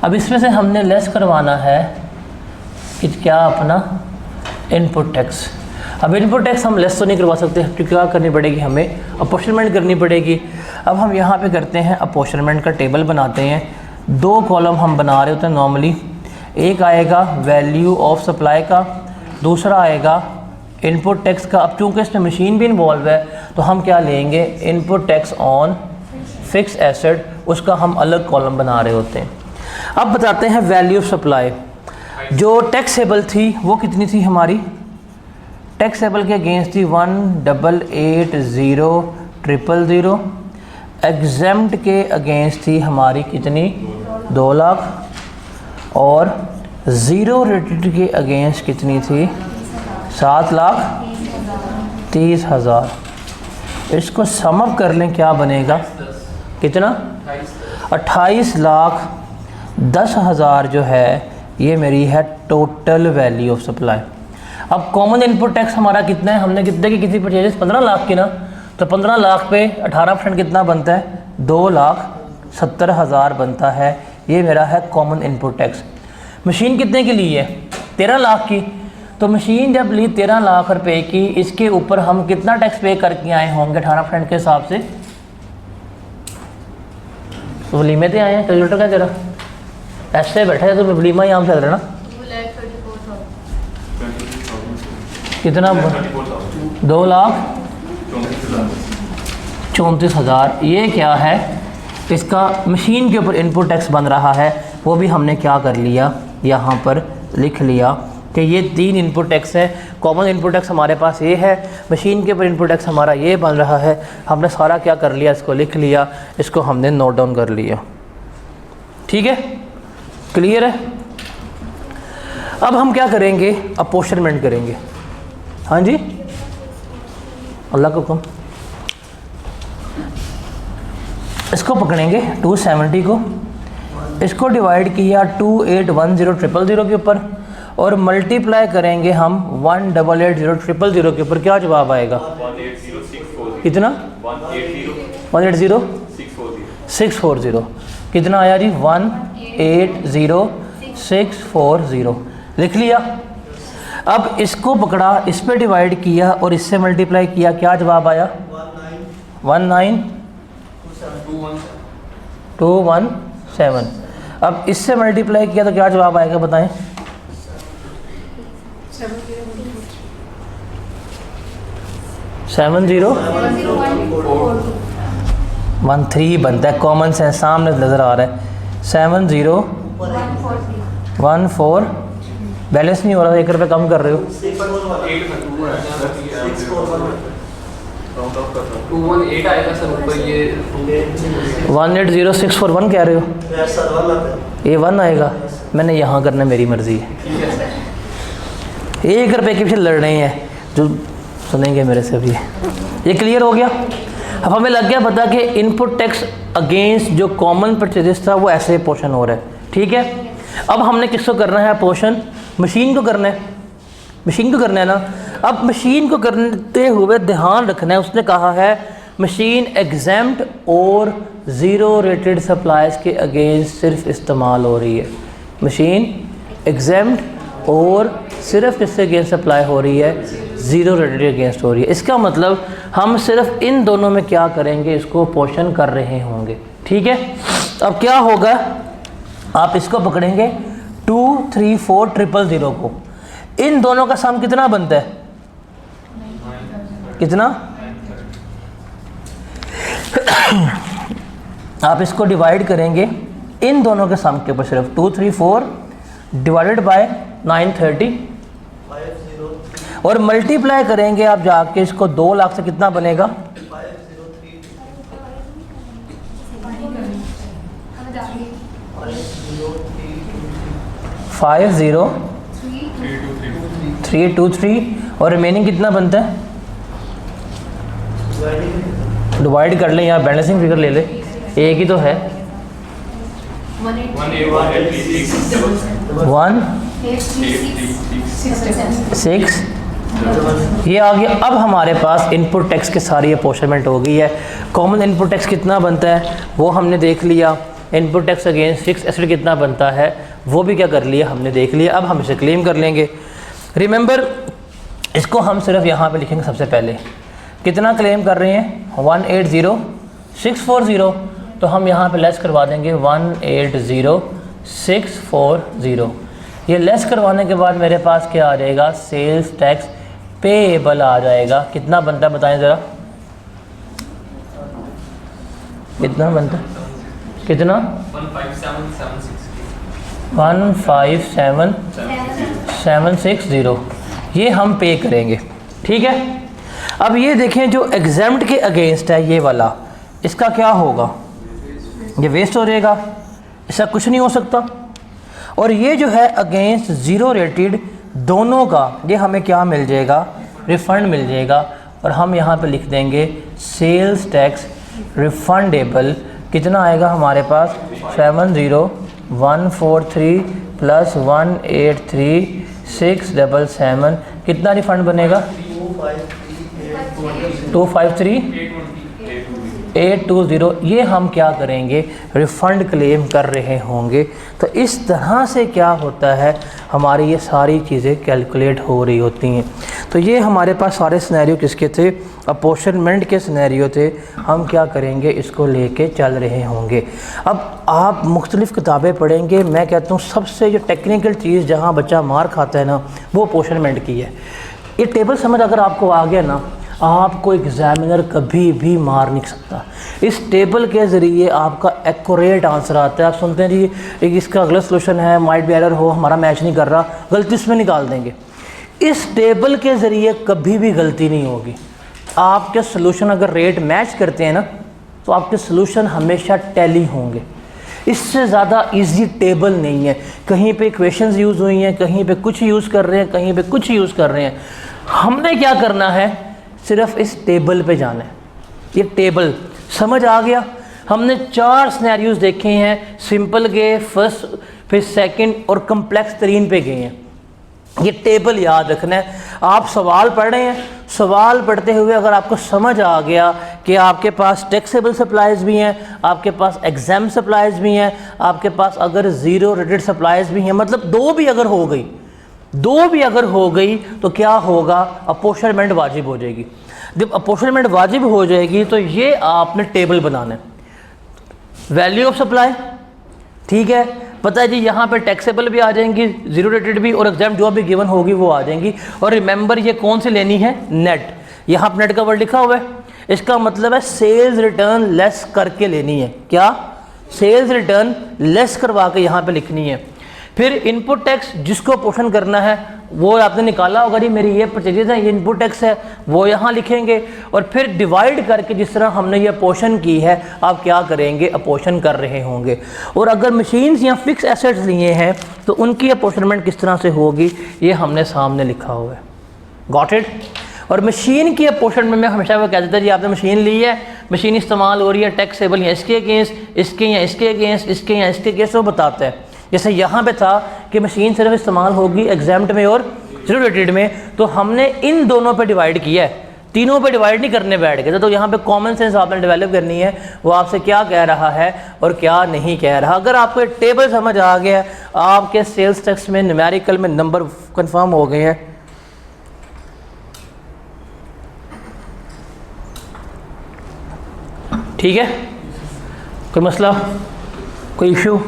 [SPEAKER 1] अब इसमें से हमने लेस करवाना है कि क्या, अपना इनपुट टैक्स। अब इनपुट टैक्स हम लेस तो नहीं करवा सकते, क्योंकि क्या करनी पड़ेगी, हमें अपोर्शनमेंट करनी पड़ेगी। अब हम यहाँ पे करते हैं अपोर्शनमेंट का टेबल बनाते हैं। 2 कॉलम हम बना रहे होते हैं नॉर्मली, एक आएगा वैल्यू ऑफ सप्लाई का, दूसरा आएगा इनपुट टैक्स का। अब चूँकि इसमें मशीन भी इन्वॉल्व है तो हम क्या लेंगे, input tax on fix asset, उसका हम अलग कॉलम बना रहे होते हैं। अब बताते हैं वैल्यू ऑफ सप्लाई। जो टैक्सेबल थी वो कितनी थी हमारी, टैक्सेबल के अगेंस्ट थी 1,88,000,000। एग्जेम्प्ट के अगेंस्ट थी हमारी कितनी, 2 लाख। और ज़ीरो रेटेड के अगेंस्ट कितनी थी, 7,30,000। इसको समअप कर लें, क्या बनेगा, कितना, 28,10,000 जो है ये मेरी है टोटल वैल्यू ऑफ सप्लाई। अब कॉमन इनपुट टैक्स हमारा कितना है, हमने कितने की किसी परचेजेस 15 लाख की ना, तो 15 लाख पे 18% कितना बनता है, 2,70,000 बनता है। ये मेरा है कॉमन इनपुट टैक्स। मशीन कितने की ली है, 13 लाख की। तो मशीन जब ली 13 लाख रुपए की, इसके ऊपर हम कितना टैक्स पे करके आए होंगे 18% के हिसाब से, तो वलीमे तो आए हैं, कैलकुलेटर का जरा ऐसे बैठा है तो वलीमा ही आम चल रहा है ना, कितना, 2,34,000। ये क्या है, इसका मशीन के ऊपर इनपुट टैक्स बन रहा है, वो भी हमने क्या कर लिया, यहाँ पर लिख लिया कि ये 3 इनपुट टैक्स है। कॉमन इनपुट टैक्स हमारे पास ये है, मशीन के ऊपर इनपुट टैक्स हमारा ये बन रहा है। हमने सारा क्या कर लिया, इसको लिख लिया, इसको हमने नोट डाउन कर लिया, ठीक है, क्लियर है। अब हम क्या करेंगे, अपोर्शनमेंट करेंगे। हाँ जी, अल्लाह का हुक्म। इसको पकड़ेंगे 270 को, इसको डिवाइड किया 2810,000 के ऊपर और मल्टीप्लाई करेंगे हम 1,88,000 के ऊपर। क्या जवाब आएगा,
[SPEAKER 3] 180,640।
[SPEAKER 1] कितना,
[SPEAKER 3] 180,640।
[SPEAKER 1] 640। कितना आया जी? 180,640। लिख लिया। अब इसको पकड़ा, इस पे डिवाइड किया और इससे मल्टीप्लाई किया, क्या जवाब आया? 19217। अब इससे मल्टीप्लाई किया तो क्या जवाब आएगा बताएं? 7013 बनता है, कॉमन सेंस सामने नज़र आ रहा है। 7014। बैलेंस नहीं हो रहा, 1 रुपये कम कर रहे हो।
[SPEAKER 3] 218 आएगा सर ऊपर, ये
[SPEAKER 1] 180,641 कह रहे हो? ये 1 आएगा, मैंने यहाँ करना, मेरी मर्ज़ी है। 1 रुपये के पीछे लड़ रहे हैं, जो सुनेंगे मेरे से भी। ये क्लियर हो गया। अब हमें लग गया पता कि इनपुट टैक्स अगेंस्ट जो कॉमन परचेजेस था वो ऐसे पोर्शन हो रहा है, ठीक है। अब हमने किसको करना है पोर्शन? मशीन को करना है, मशीन को करना है ना। अब मशीन को करते हुए ध्यान रखना है, उसने कहा है मशीन एग्जेम्प्ट और ज़ीरो रेटेड सप्लाइज के अगेंस्ट सिर्फ इस्तेमाल हो रही है। मशीन एग्जेम्प्ट और सिर्फ किससे अगेंस्ट सप्लाई हो रही है? ज़ीरो रेटेड अगेंस्ट हो रही है। इसका मतलब हम सिर्फ इन दोनों में क्या करेंगे? इसको पोर्शन कर रहे होंगे, ठीक है। अब क्या होगा? आप इसको पकड़ेंगे 234,000 को, इन दोनों का सम कितना बनता है? कितना? आप इसको डिवाइड करेंगे इन दोनों के सम के ऊपर, सिर्फ 234 डिवाइडेड बाय 930 और मल्टीप्लाई करेंगे आप जाके इसको 2 लाख से, कितना बनेगा? 50323 और रिमेनिंग कितना बनता है? डिवाइड कर लें, यहाँ बैलेंसिंग फिगर ले ले, एक ही तो है। 186 ये आ गया। अब हमारे पास इनपुट टैक्स की सारी अपोर्शनमेंट हो गई है। कॉमन इनपुट टैक्स कितना बनता है वो हमने देख लिया। Input tax against fixed asset कितना बनता है वो भी क्या कर लिया, हमने देख लिया। अब हम इसे क्लेम कर लेंगे। रिमेंबर, इसको हम सिर्फ यहाँ पे लिखेंगे। सबसे पहले कितना क्लेम कर रहे हैं? 180,640, तो हम यहाँ पे लेस करवा देंगे 180,640। ये लेस करवाने के बाद मेरे पास क्या आ जाएगा? सेल्स टैक्स पेएबल आ जाएगा। कितना बनता है बताएं ज़रा, कितना बनता है? कितना? 157,760 ये हम पे करेंगे, ठीक है। अब ये देखें जो एग्जेम्प्ट के अगेंस्ट है ये वाला, इसका क्या होगा? ये वेस्ट हो जाएगा, ऐसा कुछ नहीं हो सकता। और ये जो है अगेंस्ट ज़ीरो रेटेड, दोनों का ये हमें क्या मिल जाएगा? रिफ़ंड मिल जाएगा। और हम यहाँ पे लिख देंगे सेल्स टैक्स रिफंडेबल। कितना आएगा हमारे पास? 70,143 प्लस 183,677। कितना रिफ़ंड बनेगा? 253,820। ये हम क्या करेंगे? रिफ़ंड क्लेम कर रहे होंगे। तो इस तरह से क्या होता है, हमारी ये सारी चीज़ें कैलकुलेट हो रही होती हैं। तो ये हमारे पास सारे सिनेरियो किसके थे? अपोर्शनमेंट के सिनेरियो थे। हम क्या करेंगे? इसको लेके चल रहे होंगे। अब आप मुख्तलिफ़ किताबें पढ़ेंगे, मैं कहता हूँ सबसे जो टेक्निकल चीज़ जहाँ बच्चा मार खाता है ना, वो अपोर्शनमेंट की है। ये टेबल समझ अगर आपको आ गया ना, आपको एग्जामिनर कभी भी मार नहीं सकता। इस टेबल के ज़रिए आपका एक्यूरेट आंसर आता है। आप सुनते हैं जी इसका गलत सोल्यूशन है, माइट बी एरर हो, हमारा मैच नहीं कर रहा, गलती इसमें निकाल देंगे। इस टेबल के ज़रिए कभी भी गलती नहीं होगी। आपके सोल्यूशन अगर रेट मैच करते हैं ना, तो आपके सोल्यूशन हमेशा टैली होंगे। इससे ज़्यादा इजी टेबल नहीं है। कहीं पे इक्वेशंस यूज़ हुई हैं, कहीं पे कुछ यूज़ कर रहे हैं, कहीं पे कुछ यूज़ कर रहे हैं। हमने क्या करना है? सिर्फ इस टेबल पे जाना है। ये टेबल समझ आ गया? हमने 4 सिनेरियोज देखे हैं, सिंपल गए, फर्स्ट, फिर सेकंड और कम्प्लेक्स तरीन पे गए हैं। ये टेबल याद रखना है। आप सवाल पढ़ रहे हैं, सवाल पढ़ते हुए अगर आपको समझ आ गया कि आपके पास टैक्सेबल सप्लाईज भी हैं, आपके पास एग्जाम सप्लाईज भी हैं, आपके पास अगर ज़ीरो रेटेड सप्लाईज भी हैं, मतलब दो भी अगर हो गई तो क्या होगा, अपोर्शनमेंट वाजिब हो जाएगी। जब अपोर्शनमेंट वाजिब हो जाएगी तो ये आपने टेबल बनाना है, वैल्यू ऑफ सप्लाई, ठीक है, पता है जी, यहाँ पे टैक्सेबल भी आ जाएंगी, जीरो रेटेड भी, और एग्जाम जो भी गिवन होगी वो आ जाएंगी। और रिमेंबर ये कौन सी लेनी है, नेट। यहाँ पर नेट का वर्ड लिखा हुआ है, इसका मतलब है सेल्स रिटर्न लेस करके लेनी है। क्या, सेल्स रिटर्न लेस करवा के यहाँ पे लिखनी है। फिर इनपुट टैक्स जिसको पोर्शन करना है वो आपने निकाला होगा जी, मेरी ये परचेजेज है, ये इनपुट टैक्स है, वो यहाँ लिखेंगे। और फिर डिवाइड करके जिस तरह हमने ये अपोर्शन की है, आप क्या करेंगे, अपोर्शन कर रहे होंगे। और अगर मशीन्स या फिक्स एसेट्स लिए हैं तो उनकी अपोर्शनमेंट किस तरह से होगी, ये हमने सामने लिखा हुआ है। Got it. और मशीन की अपोर्शनमेंट में हमेशा वो कहते थे जी आपने मशीन ली है, मशीन इस्तेमाल हो रही है, टैक्सेबल या इसके अगेंस्ट, इसके या इसके अगेंस्ट, इसके या इसके अगेंस्ट, वो बताता है। जैसे यहाँ पे था कि मशीन सिर्फ इस्तेमाल होगी एग्जाम्ड में और जीरो रेटेड में, तो हमने इन दोनों पे डिवाइड किया है, तीनों पे डिवाइड नहीं करने बैठ गए। तो यहाँ पे कॉमन सेंस आपने डेवलप करनी है, वो आपसे क्या कह रहा है और क्या नहीं कह रहा। अगर आपको टेबल समझ आ गया, आपके सेल्स टैक्स में न्यूमेरिकल में नंबर कन्फर्म हो गए हैं। ठीक है, कोई मसला, कोई इशू?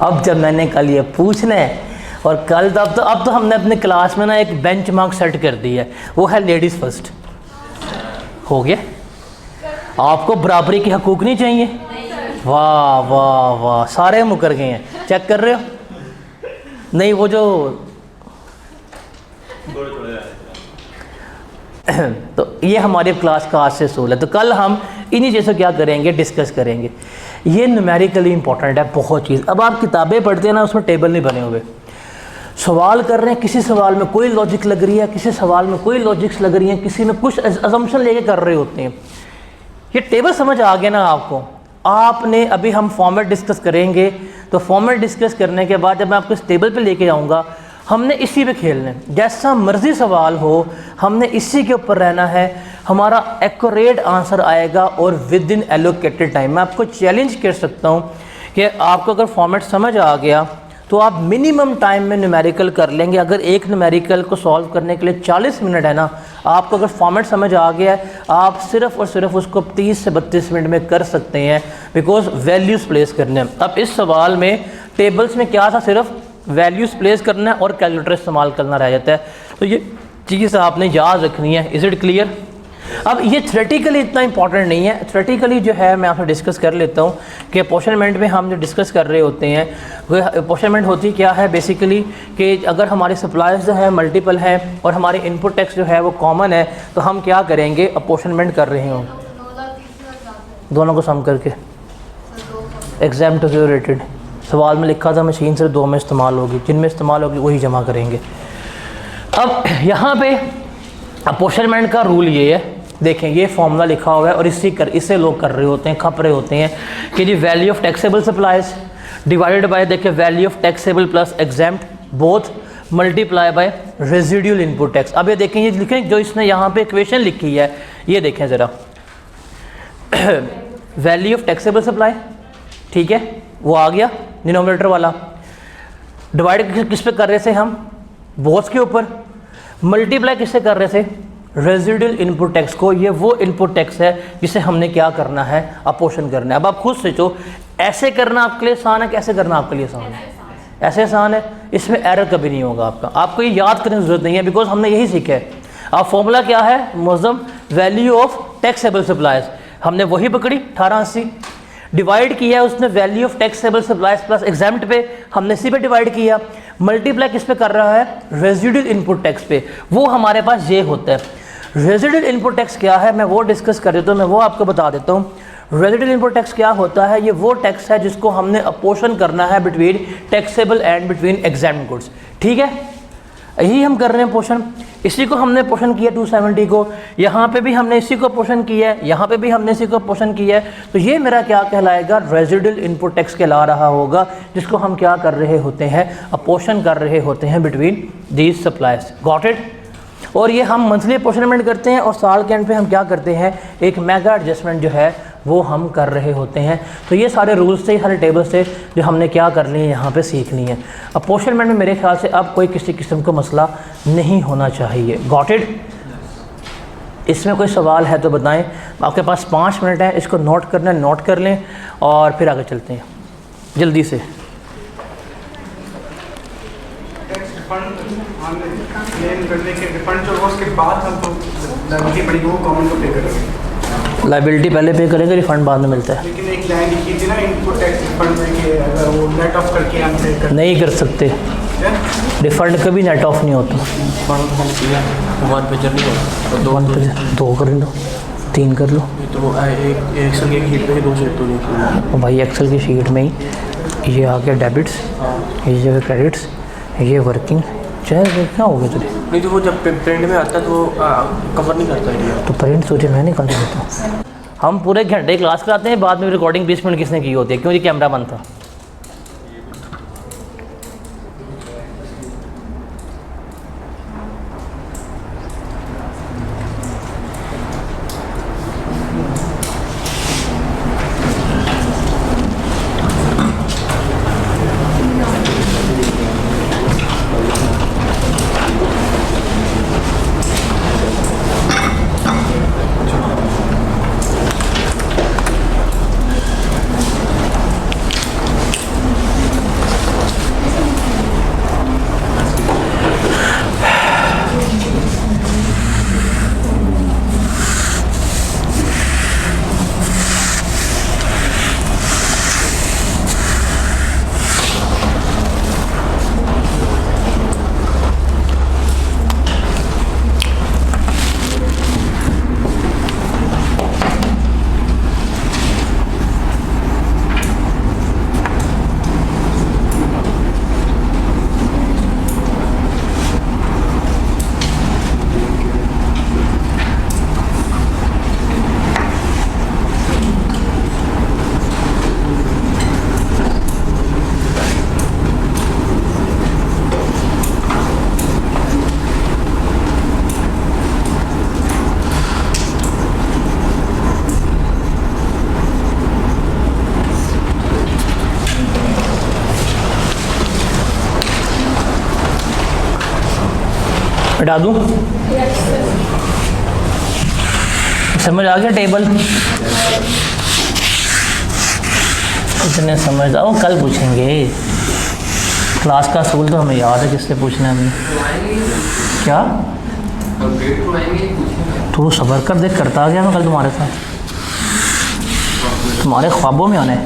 [SPEAKER 1] अब जब मैंने कल ये पूछना है, और कल तो अब तो हमने अपने क्लास में ना एक बेंचमार्क सेट कर दी है, वो है लेडीज़ फर्स्ट। हो गया, आपको बराबरी की हकूक़ नहीं चाहिए? वाह वाह वाह, सारे मुकर गए हैं। चेक कर रहे हो? नहीं, वो जो तो ये हमारी क्लास का आज से सूल है। तो कल हम इन्हीं चीज़ों क्या करेंगे, डिस्कस करेंगे। ये न्यूमेरिकली इंपॉर्टेंट है बहुत चीज़। अब आप किताबें पढ़ते हैं ना, उसमें टेबल नहीं बने हुए, सवाल कर रहे हैं, किसी सवाल में कोई लॉजिक लग रही है, किसी सवाल में कोई लॉजिक्स लग रही हैं, किसी में कुछ असम्पशन लेके कर रहे होते हैं। ये टेबल समझ आ गया ना आपको? आपने अभी हम फॉर्मेट डिस्कस करेंगे, तो फॉर्मेट डिस्कस करने के बाद जब मैं आपको इस टेबल पे लेके आऊँगा, हमने इसी पे खेलना है। जैसा मर्जी सवाल हो, हमने इसी के ऊपर रहना है, हमारा एक्यूरेट आंसर आएगा और विद इन एलोकेटेड टाइम। मैं आपको चैलेंज कर सकता हूँ कि आपको अगर फॉर्मेट समझ आ गया तो आप मिनिमम टाइम में न्यूमेरिकल कर लेंगे। अगर एक न्यूमेरिकल को सॉल्व करने के लिए 40 मिनट है ना, आपको अगर फॉर्मेट समझ आ गया है, आप सिर्फ और सिर्फ उसको 30 से 32 मिनट में कर सकते हैं, बिकॉज वैल्यूज़ प्लेस करने हैं। अब इस सवाल में टेबल्स में क्या था, सिर्फ वैल्यूज़ प्लेस करना है और कैलकुलेटर इस्तेमाल करना रह जाता है। तो ये चीज़ आपने याद रखनी है। Is it clear? अब ये थ्योरेटिकली इतना इंपॉर्टेंट नहीं है। थ्योरेटिकली जो है मैं आपसे डिस्कस कर लेता हूँ कि अपोर्शनमेंट में हम जो डिस्कस कर रहे होते हैं, वो अपोर्शनमेंट होती क्या है बेसिकली, कि अगर हमारे सप्लाईज जो है मल्टीपल हैं और हमारे इनपुट टैक्स जो है वो कॉमन है, तो हम क्या करेंगे, अपोर्शनमेंट कर रहे हों दोनों को सम करके। एग्जाम टू जीरो रेटेड सवाल में लिखा था मशीन सिर्फ 2 में इस्तेमाल होगी, जिनमें इस्तेमाल होगी वही जमा करेंगे। अब यहाँ पे अपोर्शनमेंट का रूल ये है, देखें ये फॉर्मूला लिखा हुआ है और इससे लोग कर रहे होते हैं, खप रहे होते हैं कि जी value of taxable supplies divided by, देखिए value of taxable plus exempt both multiply by residual input tax. अब ये देखें, ये लिखें जो इसने यहाँ पे इक्वेशन लिखी है, ये देखें ज़रा वैल्यू ऑफ टैक्सेबल सप्लाई, ठीक है, वो आ गया डिनोमिनेटर वाला, डिवाइड किस पे कर रहे थे हम, बोथ के ऊपर, मल्टीप्लाई किससे कर रहे थे, रेजिडुअल इनपुट टैक्स को। ये वो इनपुट टैक्स है जिसे हमने क्या करना है, अपोर्शन करना है। अब आप खुद सोचो, ऐसे करना आपके लिए आसान है, कैसे करना आपके लिए आसान है? ऐसे आसान है, इसमें एरर कभी नहीं होगा आपका। आपको ये याद करने की जरूरत नहीं है, बिकॉज हमने यही सीखा है। अब फॉर्मूला क्या है, Muazzam value of taxable supplies, हमने वही पकड़ी 1880, डिवाइड किया उसने value of taxable supplies plus exempt पे, हमने इसी पे डिवाइड किया, मल्टीप्लाई किस पे कर रहा है, रेजिडुअल इनपुट टैक्स पे, वो हमारे पास ये होता है। रेजिडुअल इनपुट टैक्स क्या है, मैं वो डिस्कस कर देता हूँ, मैं वो आपको बता देता हूँ। रेजिडुअल इनपुट टैक्स क्या होता है, ये वो टैक्स है जिसको हमने अपोर्शन करना है between taxable and between exempt goods, ठीक है, यही हम कर रहे हैं पोर्शन। इसी को हमने पोर्शन किया 270 को, यहाँ पे भी हमने इसी को पोर्शन किया है, यहाँ पे भी हमने इसी को पोर्शन किया है। तो ये मेरा क्या कहलाएगा, रेजिडुअल इनपुट टैक्स कहला रहा होगा, जिसको हम क्या कर रहे होते हैं, अपोर्शन कर रहे होते हैं between these supplies. Got it? और ये हम मंथली अपोर्शनमेंट करते हैं और साल के एंड पे हम क्या करते हैं, एक मेगा एडजस्टमेंट जो है वो हम कर रहे होते हैं। तो ये सारे रूल्स थे, सारे टेबल्स थे जो हमने क्या करनी है, यहाँ पे सीखनी है। अपोर्शनमेंट में मेरे ख्याल से अब कोई किसी किस्म का मसला नहीं होना चाहिए। Got it? इसमें कोई सवाल है तो बताएं। आपके पास 5 मिनट है, इसको नोट करना है, नोट कर लें और फिर आगे चलते हैं जल्दी से।
[SPEAKER 2] क्लेम करने के रिफंड जो उसके बाद हम तो लायबिलिटी पड़ेगी वो गवर्नमेंट को पे करेंगे।
[SPEAKER 1] लायबिलिटी पहले पे करेंगे, रिफंड बाद में मिलता है।
[SPEAKER 2] लेकिन एक लाइन लिखी थी ना इनपुट टैक्स रिफंड में कि अगर वो नेट ऑफ करके हम पे कर
[SPEAKER 1] नहीं कर सकते, रिफंड कभी नेट ऑफ नहीं होता।
[SPEAKER 3] वन पेजर नहीं होता, तो
[SPEAKER 1] 1 पे 2 कर लो, 3 कर लो।
[SPEAKER 3] तो वो एक एक्सेल की शीट पे 2 शीट तो नहीं।
[SPEAKER 1] और भाई एक्सेल की शीट में ही ये आ गया डेबिट्स, ये जो क्रेडिट्स, ये वर्किंग, चाहे क्या हो गया तुझे?
[SPEAKER 3] नहीं तो वो जब प्रिंट में आता है तो वो कवर नहीं करता है।
[SPEAKER 1] तो प्रिंट तुझे मैं निकाल देता हूँ। हम पूरे घंटे क्लास कराते हैं, बाद में रिकॉर्डिंग 20 मिनट किसने की होती है? क्यों जी कैमरा बंद था। हटा दूँ? समझ आ गया टेबल? इतने समझ आओ, कल पूछेंगे। क्लास का असूल तो हमें याद है, किससे पूछना है हमें। क्या तू सब्र कर, देख करता आ गया मैं कल तुम्हारे साथ, तुम्हारे ख्वाबों में आने।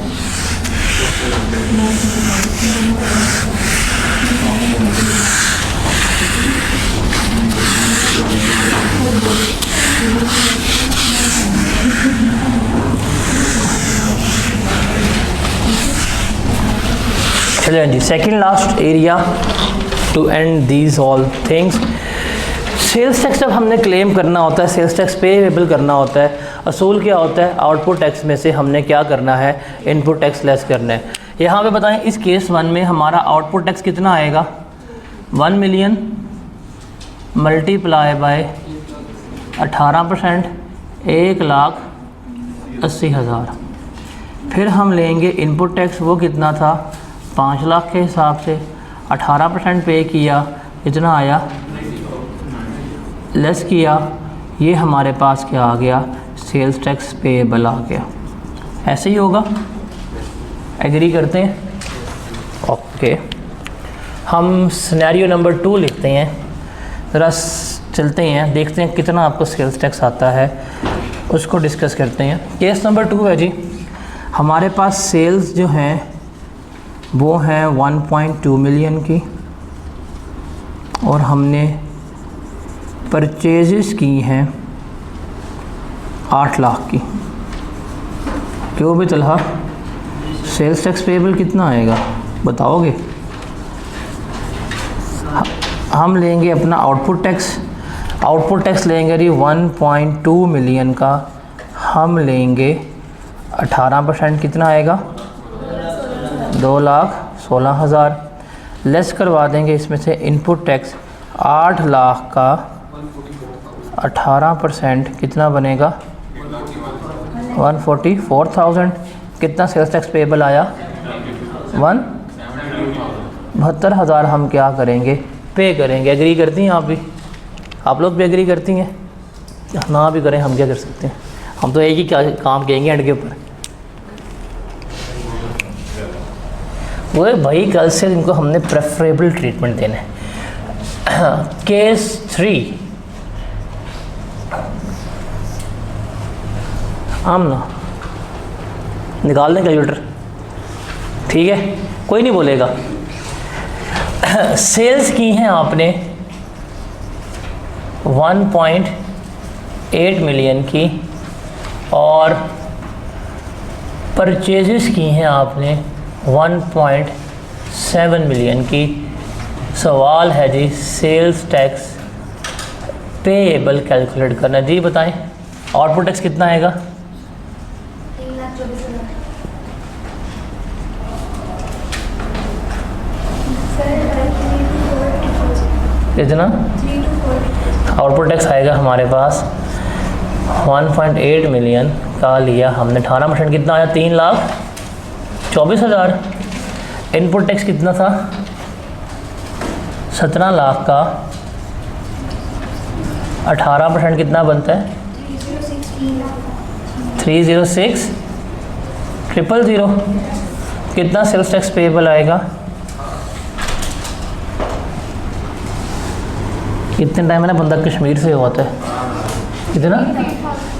[SPEAKER 1] चलिए जी, second last area to end these all things. Sales tax जब हमने क्लेम करना होता है, सेल्स टैक्स पेएबल करना होता है, असूल क्या होता है, आउटपुट टैक्स में से हमने क्या करना है, इनपुट टैक्स लेस करना है। यहाँ पे बताएं इस केस 1 में हमारा आउटपुट टैक्स कितना आएगा, 1 मिलियन मल्टीप्लाई बाय 18%, 1,80,000। फिर हम लेंगे इनपुट टैक्स, वो कितना था 5 लाख के हिसाब से, 18% पे किया, इतना आया, लेस किया, ये हमारे पास क्या आ गया, सेल्स टैक्स पेएबल आ गया। ऐसे ही होगा, एग्री करते हैं? ओके, हम सिनेरियो नंबर 2 लिखते हैं, ज़रा चलते हैं, देखते हैं कितना आपको सेल्स टैक्स आता है, उसको डिस्कस करते हैं। केस नंबर 2 है जी, हमारे पास सेल्स जो हैं वो हैं 1.2 मिलियन की और हमने परचेजेस की हैं 8 लाख की। क्यों भी तलहा, सेल्स टैक्स पेएबल कितना आएगा बताओगे? हम लेंगे अपना आउटपुट टैक्स, आउटपुट टैक्स लेंगे जी 1.2 मिलियन का, हम लेंगे 18%, कितना आएगा 2,16,000, लेस करवा देंगे इसमें से इनपुट टैक्स 8 लाख का 18% कितना बनेगा? 144,000। कितना सेल्स टैक्स पेबल आया? 72,000 हम क्या करेंगे? पे करेंगे। एग्री करती हैं आप भी? आप लोग भी एग्री करती हैं? ना भी करें हम क्या कर सकते हैं, हम तो एक ही काम कहेंगे एंड के ऊपर। वो भाई कल से इनको हमने प्रेफरेबल ट्रीटमेंट देना है। केस 3 आमना निकाल दें कैलकुलेटर, ठीक है, कोई नहीं बोलेगा। सेल्स की हैं आपने 1.8 मिलियन की और परचेजेस की हैं आपने 1.7 मिलियन की। सवाल है जी सेल्स टैक्स पेएबल कैलकुलेट करना। जी बताएं, आउटपुट टैक्स कितना आएगा?
[SPEAKER 4] 3,24,000।
[SPEAKER 1] कितना?
[SPEAKER 4] 3 to 4।
[SPEAKER 1] आउटपुट टैक्स आएगा हमारे पास 1.8 मिलियन का लिया हमने, 18% कितना आया? 3,24,000। इनपुट टैक्स कितना था? 17 लाख का 18% कितना बनता है? 306,000। कितना सेल्स टैक्स पेएबल आएगा? कितने टाइम है ना, बंदा कश्मीर से होता है। कितना?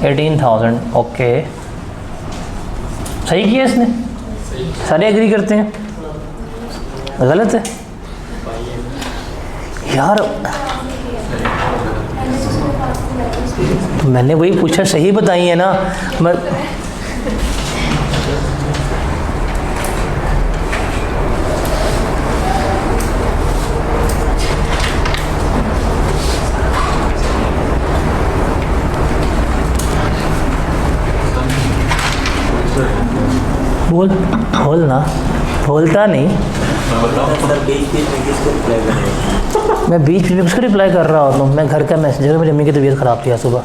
[SPEAKER 1] 18,000। ओके, सही किया इसने, सारे एग्री करते हैं। गलत है यार, मैंने वही पूछा, सही बताई है ना। मैं बोल ना, बोलता नहीं। मैं बीच में किसको रिप्लाई कर रहा होता हूँ? मैं घर का मैसेंजर। मेरी अम्मी की तबीयत ख़राब थी आज सुबह,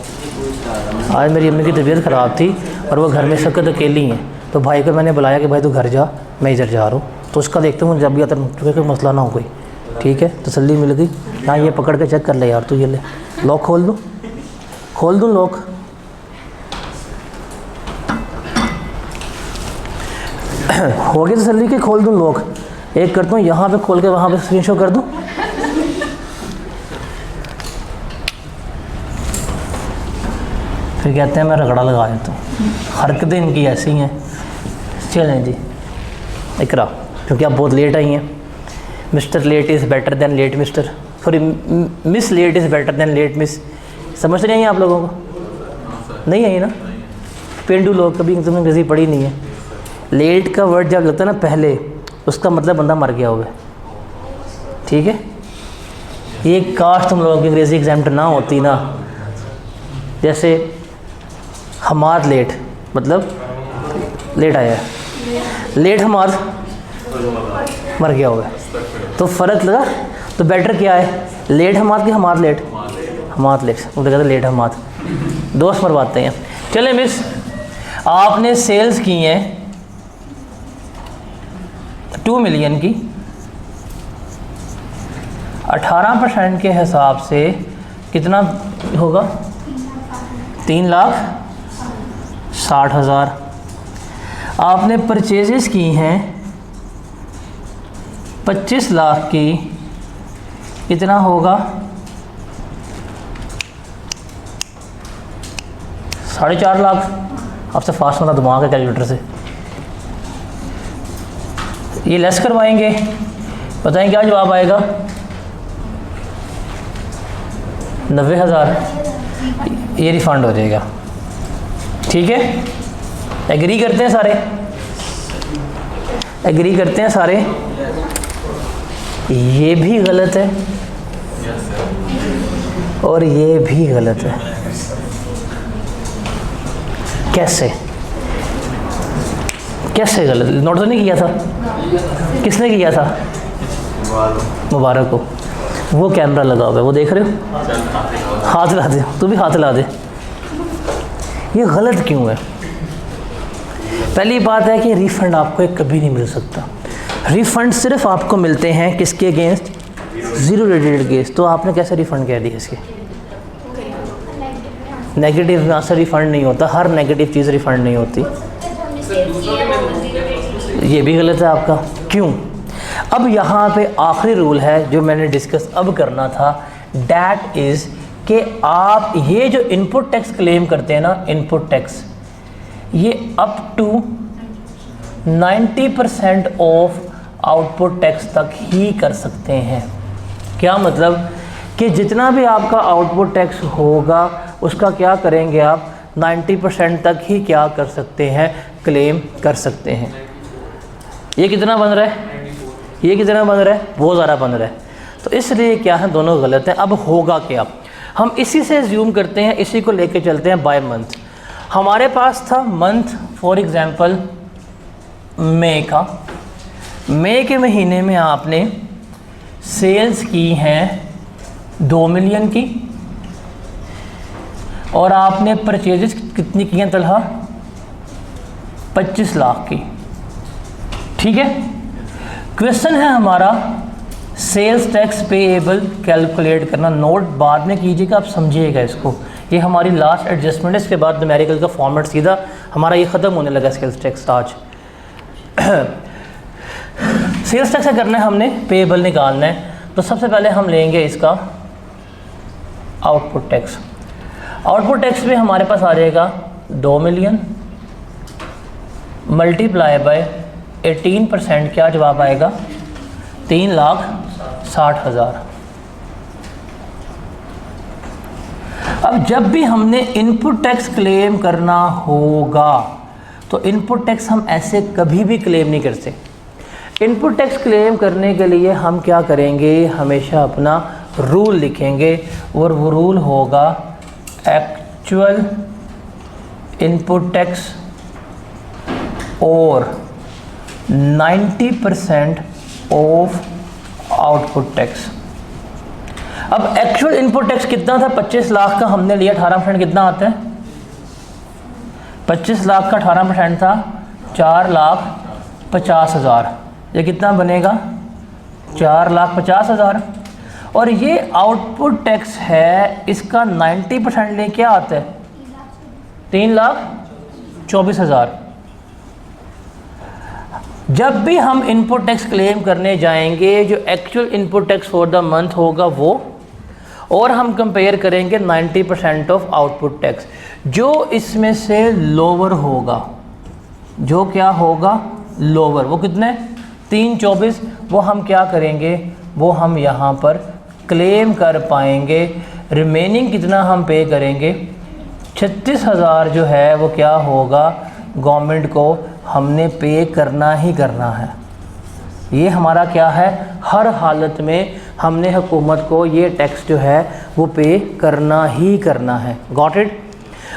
[SPEAKER 1] आज मेरी अम्मी की तबीयत ख़राब थी और वो घर में सकत अकेली हैं, तो भाई को मैंने बुलाया कि भाई तू घर जा, मैं इधर जा रहा हूँ। तो उसका देखते हूँ जब भी आता कोई मसला ना हो कोई, ठीक है, तसल्ली मिल गई ना। ये पकड़ के चेक कर ले यार, तू ये ले, लॉक खोल दूँ लॉक। हो गया तसल्ली के, खोल दूँ लॉक। एक करता हूँ यहाँ पे खोल के वहाँ पे स्क्रीनशॉट कर दूँ। फिर कहते हैं मैं रगड़ा लगा देता हूँ। हरकतें इनकी ऐसी हैं। चलें जी, इकरा, क्योंकि आप बहुत लेट आई हैं। Mister late is better than late mister, sorry miss late is better than late miss. समझ नहीं आई आप लोगों को? नहीं आई ना? पेंडू लोग कभी तुमने अंग्रेज़ी पढ़ी नहीं है। लेट का वर्ड जब लगता है ना पहले, उसका मतलब बंदा मर गया होगा, ठीक है। ये काश तुम लोगों की अंग्रेज़ी एग्जाम ना होती ना। जैसे हमाद लेट मतलब लेट आया है, लेट हमाद मर गया होगा, तो फ़र्क लगा। तो बेटर क्या है, लेट हमाद की हमाद लेट? हमाद लेट, वो तो कहते लेट हमाद, दोस्त मरवाते हैं। चले मिस, आपने सेल्स की हैं 2 मिलियन की, 18% के हिसाब से कितना होगा? 3,60,000। आपने परचेजेस की हैं 25 लाख की, कितना होगा? 4.5 लाख। आपसे फास्ट वाला दिमाग है कैलकुलेटर से। ये लेस करवाएंगे, बताएं क्या जवाब आएगा? 90,000। ये रिफ़ंड हो जाएगा, ठीक है। एग्री करते हैं सारे? एग्री करते हैं सारे? ये भी गलत है और ये भी गलत है। कैसे कैसे गलत? नोट तो नहीं किया था? किसने किया था? मुबारक को। वो कैमरा लगा हुआ है, वो देख रहे हो? हाथ ला दे, तू भी हाथ ला दे। ये गलत क्यों है? पहली बात है कि रिफ़ंड आपको कभी नहीं मिल सकता। रिफ़ंड सिर्फ आपको मिलते हैं किसके अगेंस्ट? Zero rated against. तो आपने कैसे रिफ़ंड कह दिया इसके? नेगेटिव में से रिफ़ंड नहीं होता, हर नेगेटिव चीज़ रिफ़ंड नहीं होती। ये भी गलत है आपका। क्यों? अब यहाँ पे आखिरी रूल है जो मैंने डिस्कस अब करना था, डैट इज़ कि आप ये जो इनपुट टैक्स क्लेम करते हैं ना, इनपुट टैक्स, ये up to 90% of output tax तक ही कर सकते हैं। क्या मतलब कि जितना भी आपका आउटपुट टैक्स होगा उसका क्या करेंगे आप? 90% तक ही क्या कर सकते हैं? क्लेम कर सकते हैं। ये कितना बन रहा है? ये कितना बन रहा है? बहुत ज़्यादा बन रहा है। तो इसलिए क्या है, दोनों गलत हैं। अब होगा क्या? हम इसी से ज़ूम करते हैं, इसी को लेके चलते हैं बाय मंथ। हमारे पास था मंथ फॉर एग्ज़ाम्पल मई का। मई के महीने में आपने सेल्स की हैं 2 मिलियन की और आपने परचेजेस कितनी की हैं तलहा? 25 लाख की। ठीक है। क्वेश्चन है हमारा सेल्स टैक्स पेएबल कैलकुलेट करना। नोट बाद में कीजिएगा, आप समझिएगा इसको। ये हमारी लास्ट एडजस्टमेंट है, इसके बाद न्यूमेरिकल का फॉर्मेट सीधा हमारा ये ख़त्म होने लगा सेल्स टैक्स आज। सेल्स टैक्स करना है हमने, पेएबल निकालना है। तो सबसे पहले हम लेंगे इसका आउटपुट टैक्स। आउटपुट टैक्स में हमारे पास आ जाएगा 2 मिलियन मल्टीप्लाई बाय 18%, क्या जवाब आएगा? 3,60,000। अब जब भी हमने इनपुट टैक्स क्लेम करना होगा तो इनपुट टैक्स हम ऐसे कभी भी क्लेम नहीं करते। इनपुट टैक्स क्लेम करने के लिए हम क्या करेंगे? हमेशा अपना रूल लिखेंगे और वो रूल होगा एक्चुअल इनपुट टैक्स और 90% ऑफ आउटपुट टैक्स। अब एक्चुअल इनपुट टैक्स कितना था? 25 लाख का हमने लिया, 18% कितना आता है? 25 लाख का 18% था 4,50,000। ये कितना बनेगा? 4,50,000। और ये आउटपुट टैक्स है, इसका 90% ले क्या आता है? 3,24,000। जब भी हम इनपुट टैक्स क्लेम करने जाएंगे, जो actual input tax for the month होगा वो, और हम कंपेयर करेंगे 90% ऑफ आउटपुट टैक्स। जो इसमें से लोअर होगा, जो क्या होगा? लोअर, वो कितने? 3,24। वो हम क्या करेंगे? वो हम यहाँ पर क्लेम कर पाएंगे। रिमेनिंग कितना हम पे करेंगे? 36,000 जो है वो क्या होगा? गवर्नमेंट को हमने पे करना ही करना है। ये हमारा क्या है? हर हालत में हमने हुकूमत को ये टैक्स जो है वो पे करना ही करना है। Got it?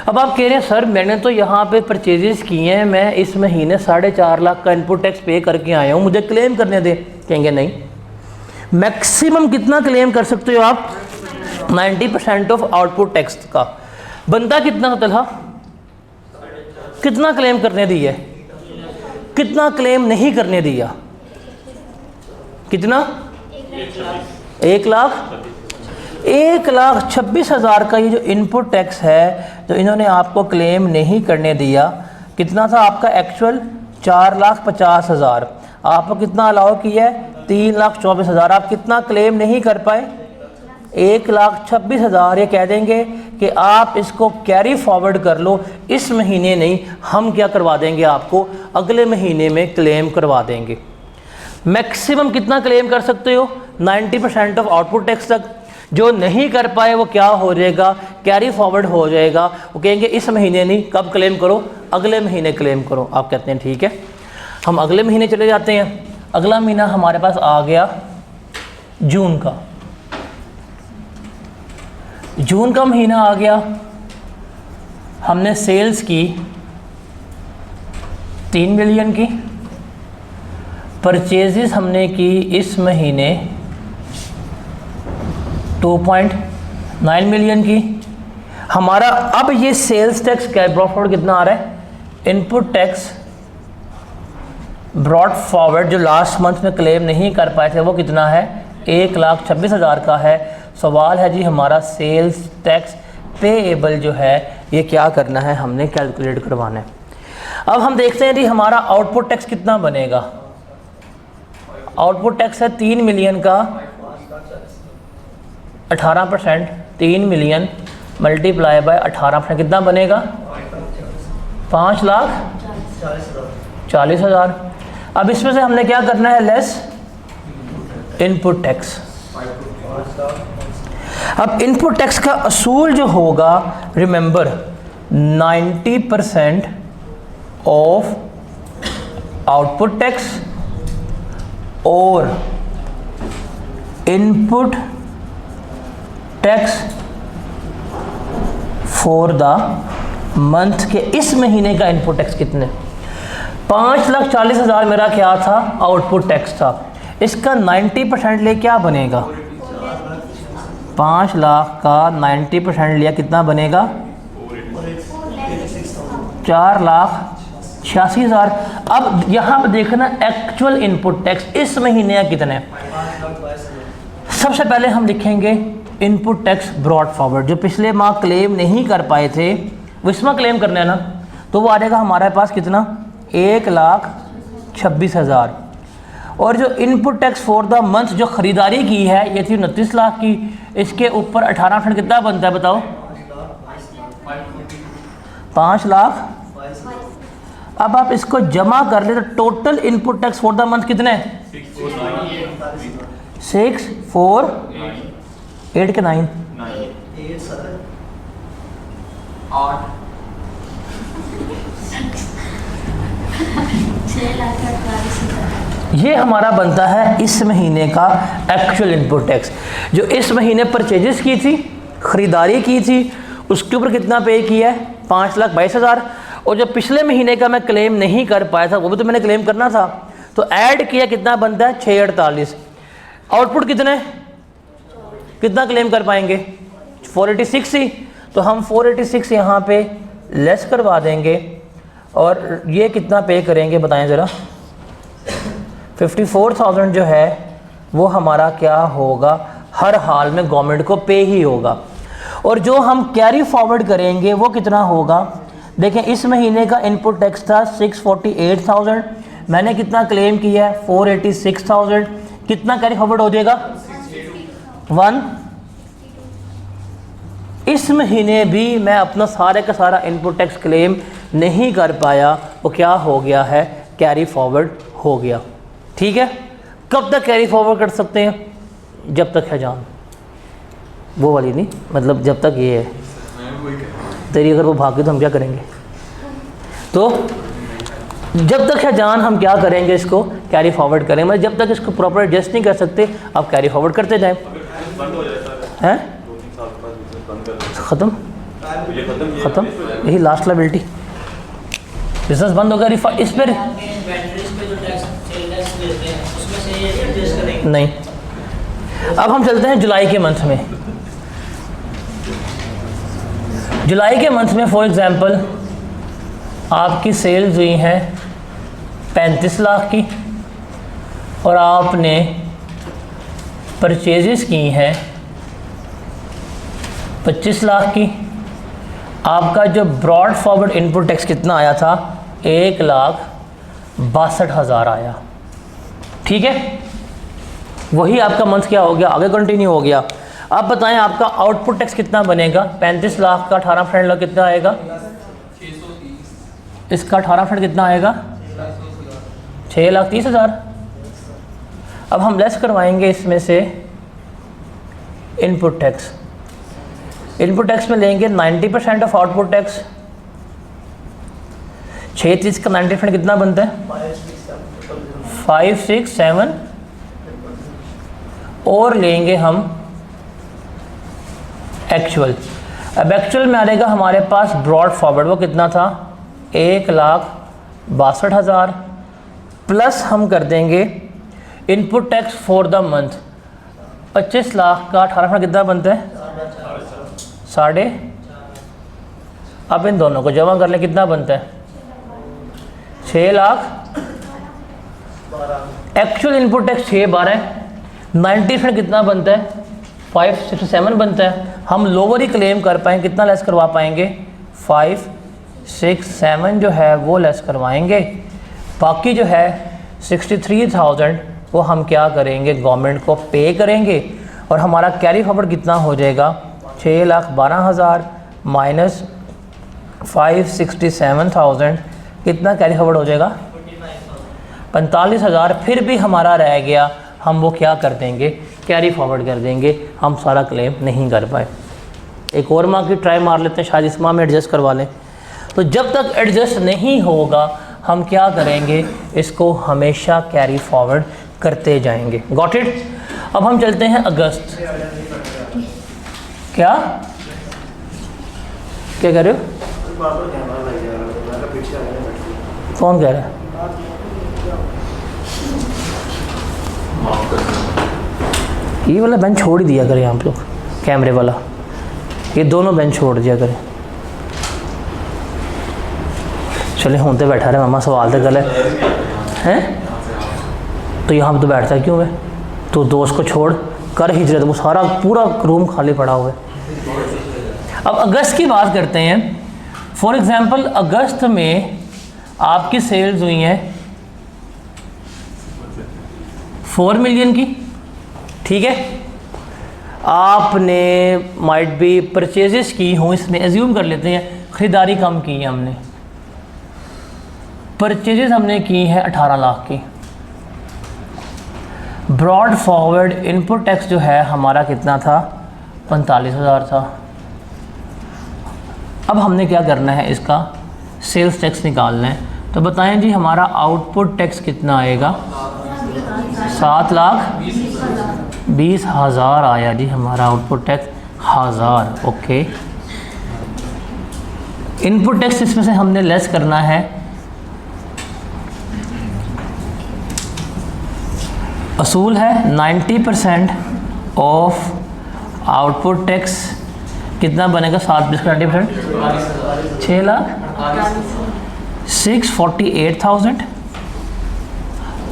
[SPEAKER 1] अब आप कह रहे हैं सर मैंने तो यहाँ पे परचेजेस किए हैं, मैं इस महीने 4.5 लाख का इनपुट टैक्स पे करके आया हूँ, मुझे क्लेम करने दें। कहेंगे नहीं। मैक्सिमम कितना क्लेम कर सकते हो आप? 90% ऑफ आउटपुट टैक्स का। बनता कितना तलहा? कितना क्लेम करने दिया? कितना क्लेम नहीं करने दिया? कितना? 1,26,000 का ये जो इनपुट टैक्स है जो इन्होंने आपको क्लेम नहीं करने दिया, कितना था आपका एक्चुअल? 4,50,000। आपको कितना अलाउ किया है? 3,24,000। आप कितना क्लेम नहीं कर पाए? 1,26,000। ये कह देंगे कि आप इसको कैरी फॉरवर्ड कर लो, इस महीने नहीं, हम क्या करवा देंगे आपको? अगले महीने में क्लेम करवा देंगे। मैक्सिमम कितना क्लेम कर सकते हो? 90% ऑफ आउटपुट टैक्स तक। जो नहीं कर पाए वो क्या हो जाएगा? कैरी फॉरवर्ड हो जाएगा। वो कहेंगे इस महीने नहीं, कब क्लेम करो? अगले महीने क्लेम करो। आप कहते हैं ठीक है। हम अगले महीने चले जाते हैं। अगला महीना हमारे पास आ गया जून का। जून का महीना आ गया, हमने सेल्स की 3 मिलियन की, परचेजेस हमने की इस महीने 2.9 मिलियन की। हमारा अब ये सेल्स टैक्स क्या ब्रॉड फॉरवर्ड कितना आ रहा है, इनपुट टैक्स ब्रॉड फॉरवर्ड जो लास्ट मंथ में क्लेम नहीं कर पाए थे वो कितना है, 1,26,000 का है। सवाल है जी हमारा सेल्स टैक्स पेएबल जो है ये क्या करना है, हमने कैलकुलेट करवाना है। अब हम देखते हैं जी हमारा आउटपुट टैक्स कितना बनेगा। आउटपुट टैक्स है 3 मिलियन का 18%, 3 मिलियन मल्टीप्लाई बाय 18% कितना बनेगा, 5,40,000। अब इसमें से हमने क्या करना है, लेस इनपुट टैक्स। अब इनपुट टैक्स का असूल जो होगा, रिमेंबर 90% ऑफ आउटपुट टैक्स और input tax for the month के इस महीने का इनपुट टैक्स कितने, 5,40,000 मेरा क्या था, आउटपुट टैक्स था। इसका 90% ले क्या बनेगा, 5 लाख का 90% लिया कितना बनेगा, 4,86,000। अब यहाँ पर देखना एक्चुअल इनपुट टैक्स इस महीने का कितने। सबसे पहले हम लिखेंगे इनपुट टैक्स ब्रॉड फॉरवर्ड, जो पिछले माह क्लेम नहीं कर पाए थे वो इस माह क्लेम करना है ना, तो वो आ जाएगा हमारे पास कितना, 1,26,000। और जो input tax for the month जो ख़रीदारी की है ये थी 29 लाख की, इसके ऊपर 18% कितना बनता है बताओ, 5 लाख। अब आप इसको जमा कर ले तो total input tax for the month कितने, 6, 4, 8 के 9,
[SPEAKER 3] 8
[SPEAKER 1] ये हमारा बनता है इस महीने का एक्चुअल इनपुट टैक्स। जो इस महीने परचेजेस की थी, ख़रीदारी की थी, उसके ऊपर कितना पे किया है, 5,22,000। और जो पिछले महीने का मैं क्लेम नहीं कर पाया था वो भी तो मैंने क्लेम करना था, तो ऐड किया कितना बनता है, 648। आउटपुट कितना क्लेम कर पाएंगे, 486 ही, तो हम 486 यहाँ पे लेस करवा देंगे। और ये कितना पे करेंगे बताएं ज़रा, 54,000 जो है वो हमारा क्या होगा, हर हाल में गवर्नमेंट को पे ही होगा। और जो हम कैरी फॉरवर्ड करेंगे वो कितना होगा, देखें इस महीने का इनपुट टैक्स था 648,000, मैंने कितना क्लेम किया है 486,000, कितना कैरी फॉरवर्ड हो जाएगा 1। इस महीने भी मैं अपना सारे का सारा इनपुट टैक्स क्लेम नहीं कर पाया, वो क्या हो गया है, कैरी फॉरवर्ड हो गया। ठीक है, कब तक कैरी फॉरवर्ड कर सकते हैं, जब तक है जान, वो वाली नहीं, मतलब जब तक ये है तेरी, अगर वो भागी तो हम क्या करेंगे, तो जब तक है जान हम क्या करेंगे, इसको कैरी फॉरवर्ड करेंगे। मतलब जब तक इसको प्रॉपर एडजस्ट नहीं कर सकते आप कैरी फॉरवर्ड करते जाएं। हैं ख़त्म, यही लास्ट लायबिलिटी, बिजनेस बंद हो गया, इस पर नहीं। अब हम चलते हैं जुलाई के मंथ में। जुलाई के मंथ में फॉर एग्जांपल आपकी सेल्स हुई हैं 35 लाख की और आपने परचेजेस की हैं 25 लाख की। आपका जो ब्रॉड फॉरवर्ड इनपुट टैक्स कितना आया था, 1,62,000 आया। ठीक है, वही आपका मंथ क्या हो गया, आगे कंटिन्यू हो गया। अब बताएं आपका आउटपुट टैक्स कितना बनेगा, 35 लाख का 18% कितना आएगा, इसका 18% कितना आएगा, 6,30,000। अब हम लेस करवाएंगे इसमें से इनपुट टैक्स। इनपुट टैक्स में लेंगे 90% ऑफ आउटपुट टैक्स, 6,30 का 90% कितना बनता है, 567, और लेंगे हम एक्चुअल। अब एक्चुअल में आ जाएगा हमारे पास ब्रॉड फॉरवर्ड, वो कितना था, 1,62,000 प्लस हम कर देंगे input tax for the month. 25 lakh का 18% कितना बनता है? साढ़े। अब इन दोनों को जमा कर लें, कितना बनता है? 6 लाख। एक्चुअल इनपुट टैक्स 612 है, 90% कितना बनता है? 567 बनता है। हम लोअर ही क्लेम कर पाएंगे, कितना लेस करवा पाएंगे? 567 जो है वो लेस करवाएंगे। बाकी जो है 63,000 वो हम क्या करेंगे? गवर्नमेंट को पे करेंगे। और हमारा कैरी फॉरवर्ड कितना हो जाएगा? 6,12,000 माइनस 567,000 कितना कैरी फॉरवर्ड हो जाएगा? 45,000। फिर भी हमारा रह गया, हम वो क्या कर देंगे? कैरी फॉरवर्ड कर देंगे। हम सारा क्लेम नहीं कर पाए। एक और माह की ट्राई मार लेते हैं, शायद इस माह में एडजस्ट करवा लें। तो जब तक एडजस्ट नहीं होगा हम क्या करेंगे? इसको हमेशा कैरी फॉरवर्ड करते जाएंगे। Got it? अब हम चलते हैं अगस्त। क्या क्या कह रहे हो? कौन कह रहा है? ये वाला बेंच छोड़ ही दिया करें आप लोग, कैमरे वाला, ये दोनों बेंच छोड़ दिया करें। चले होते बैठा रहे मामा, सवाल तो गल हैं। तो यहाँ पे तो बैठता क्यों है? तो दोस्त को छोड़ कर हिजरत, वो सारा पूरा रूम खाली पड़ा हुआ है। अब अगस्त की बात करते हैं। फॉर एग्जांपल अगस्त में आपकी सेल्स हुई हैं 4 मिलियन की, ठीक है। आपने माइट बी परचेजेस की हों, इसमें एज्यूम कर लेते हैं ख़रीदारी कम की है हमने, परचेजेस हमने की है 18 लाख की। ब्रॉड फॉरवर्ड इनपुट टैक्स जो है हमारा कितना था? 45,000 था। अब हमने क्या करना है? इसका सेल्स टैक्स निकालना है। तो बताएं जी हमारा आउटपुट टैक्स कितना आएगा? 7,20,000 आया जी हमारा output tax 1000। Okay, input tax इसमें से हमने लेस करना है असूल है 90% ऑफ आउटपुट टैक्स। कितना बनेगा? 7 का 90%, 6,48,000।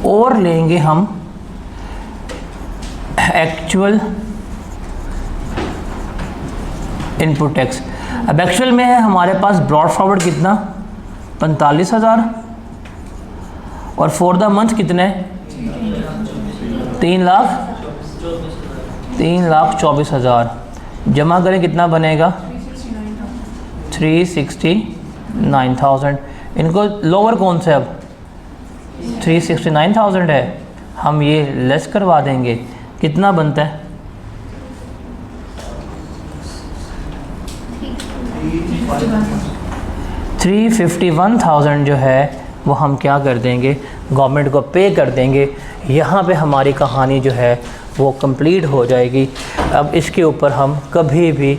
[SPEAKER 1] और लेंगे हम एक्चुअल इनपुट टैक्स। अब एक्चुअल में है हमारे पास ब्रॉड फॉरवर्ड कितना? 45,000। और फॉर द मंथ कितने? 3,24,000। जमा करें कितना बनेगा? 369,000। इनको लोअर कौन से? अब 369,000 है, हम ये लेस करवा देंगे। कितना बनता है? 351,000 जो है वो हम क्या कर देंगे? गवर्नमेंट को पे कर देंगे। यहाँ पे हमारी कहानी जो है वो कंप्लीट हो जाएगी। अब इसके ऊपर हम कभी भी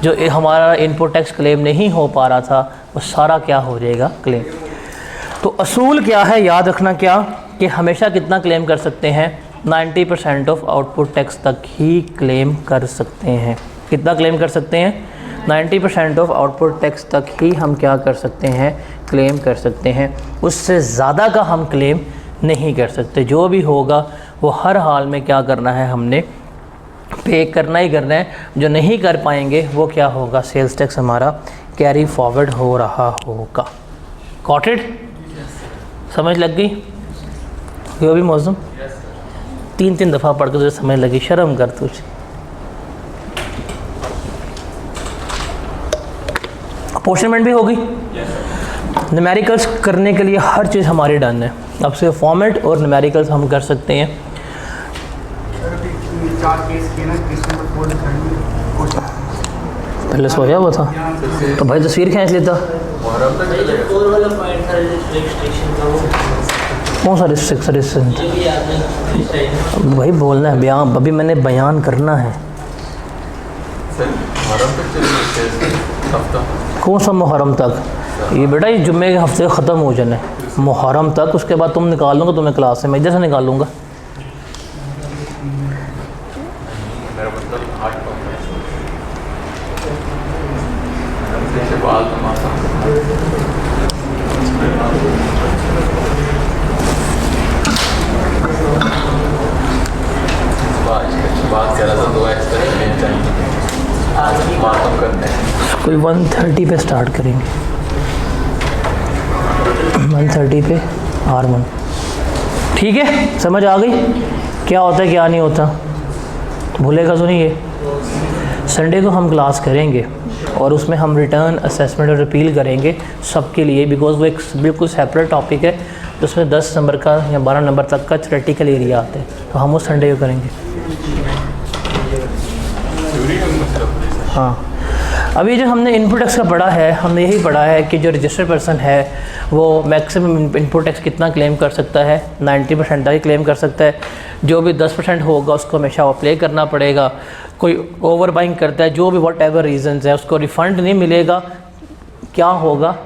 [SPEAKER 1] जो हमारा इनपुट टैक्स क्लेम नहीं हो पा रहा था वो सारा क्या हो जाएगा? क्लेम। तो असूल क्या है? याद रखना क्या कि हमेशा कितना क्लेम कर सकते हैं? 90% ऑफ आउटपुट टैक्स तक ही क्लेम कर सकते हैं। कितना क्लेम कर सकते हैं? 90% ऑफ आउटपुट टैक्स तक ही हम क्या कर सकते हैं? क्लेम कर सकते हैं। उससे ज़्यादा का हम क्लेम नहीं कर सकते। जो भी होगा वो हर हाल में क्या करना है? हमने पे करना ही करना है। जो नहीं कर पाएंगे वो क्या होगा? सेल्स टैक्स हमारा कैरी फॉरवर्ड हो रहा होगा। Got it? समझ लग गई? वो भी मौसम 3 दफ़ा पढ़ के तुझे समझ लगी, शर्म कर तुझे। अपोर्शनमेंट भी होगी। न्यूमेरिकल्स करने के लिए हर चीज़ हमारी डन है। अब से फॉर्मेट और न्यूमेरिकल्स हम कर सकते हैं। पहले सोया हुआ था तो भाई तस्वीर खींच लेता। कौन सा रिस्ट्रिक्शन? भाई बोलना है, बयान अभी मैंने बयान करना है। कौन सा मुहर्रम तक? ये बेटा ये जुम्मे के हफ्ते ख़त्म हो जाना है, मुहर्रम तक। उसके बाद तुम निकाल लूँगा, तुम्हें क्लास से मैं इधर से निकालूँगा।
[SPEAKER 5] बात कर रहा था 2x करने चाहिए, बात हम करते हैं।
[SPEAKER 1] कोई 130 पे स्टार्ट करेंगे, 130 पे R1। ठीक है, समझ आ गई क्या होता है क्या नहीं होता, भूलेगा तो नहीं ये। संडे को हम क्लास करेंगे और उसमें हम रिटर्न असेसमेंट और अपील करेंगे सबके लिए, बिकॉज वो एक बिल्कुल सेपरेट टॉपिक है, तो उसमें 10 नंबर का या 12 नंबर तक का थ्योरेटिकल एरिया आता है, तो हम उस संडे को करेंगे। हाँ, अभी जो हमने इनपुट टैक्स का पढ़ा है, हमने यही पढ़ा है कि जो रजिस्टर्ड पर्सन है वो मैक्सिमम इनपुट टैक्स कितना क्लेम कर सकता है, 90% तक ही क्लेम कर सकता है। जो भी 10% होगा उसको हमेशा वो प्ले करना पड़ेगा। कोई ओवर बाइंग करता है, जो भी वॉट एवर रीजंस है, उसको रिफ़ंड नहीं मिलेगा। क्या होगा,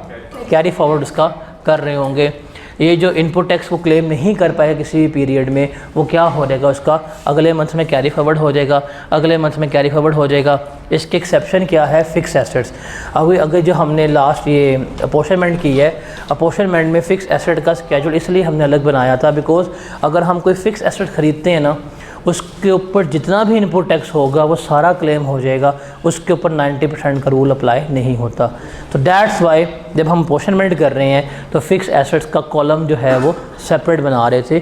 [SPEAKER 1] कैरी फॉरवर्ड उसका कर रहे होंगे। ये जो इनपुट टैक्स को क्लेम नहीं कर पाएगा किसी भी पीरियड में, वो क्या हो जाएगा, उसका अगले मंथ में कैरी फॉरवर्ड हो जाएगा, अगले मंथ में कैरी फॉरवर्ड हो जाएगा। इसके एक्सेप्शन क्या है, फिक्स एसेट्स। अगर जो हमने लास्ट ये अपोर्शनमेंट की है, अपोर्शनमेंट में फ़िक्स एसेट का स्केड्यूल इसलिए हमने अलग बनाया था बिकॉज अगर हम कोई फ़िक्स एसेट ख़रीदते हैं ना, उसके ऊपर जितना भी इनपुट टैक्स होगा वो सारा क्लेम हो जाएगा, उसके ऊपर 90% का रूल अप्लाई नहीं होता। तो दैट्स वाई जब हम अपोर्शनमेंट कर रहे हैं तो फिक्स एसेट्स का कॉलम जो है वो सेपरेट बना रहे थे।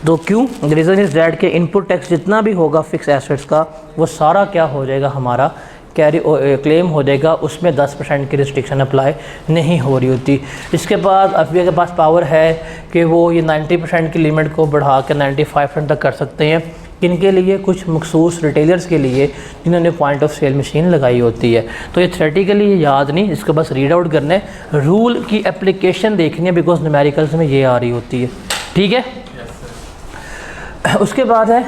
[SPEAKER 1] तो क्यों, रीज़न इज़ दैट के इनपुट टैक्स जितना भी होगा फिक्स एसेट्स का वो सारा क्या हो जाएगा, हमारा कैरी क्लेम हो जाएगा, उसमें 10% की रिस्ट्रिक्शन अप्लाई नहीं हो रही होती। इसके बाद एफबीआई के पास पावर है कि वो ये 90% की लिमिट को बढ़ा के 95% तक कर सकते हैं। किनके लिए, कुछ मखसूस रिटेलर्स के लिए जिन्होंने पॉइंट ऑफ सेल मशीन लगाई होती है। तो ये थ्योरेटिकली ये याद नहीं, इसको बस रीड आउट करना है, रूल की एप्लीकेशन देखनी है बिकॉज न्यूमेरिकल्स में ये आ रही होती है। ठीक है, उसके बाद है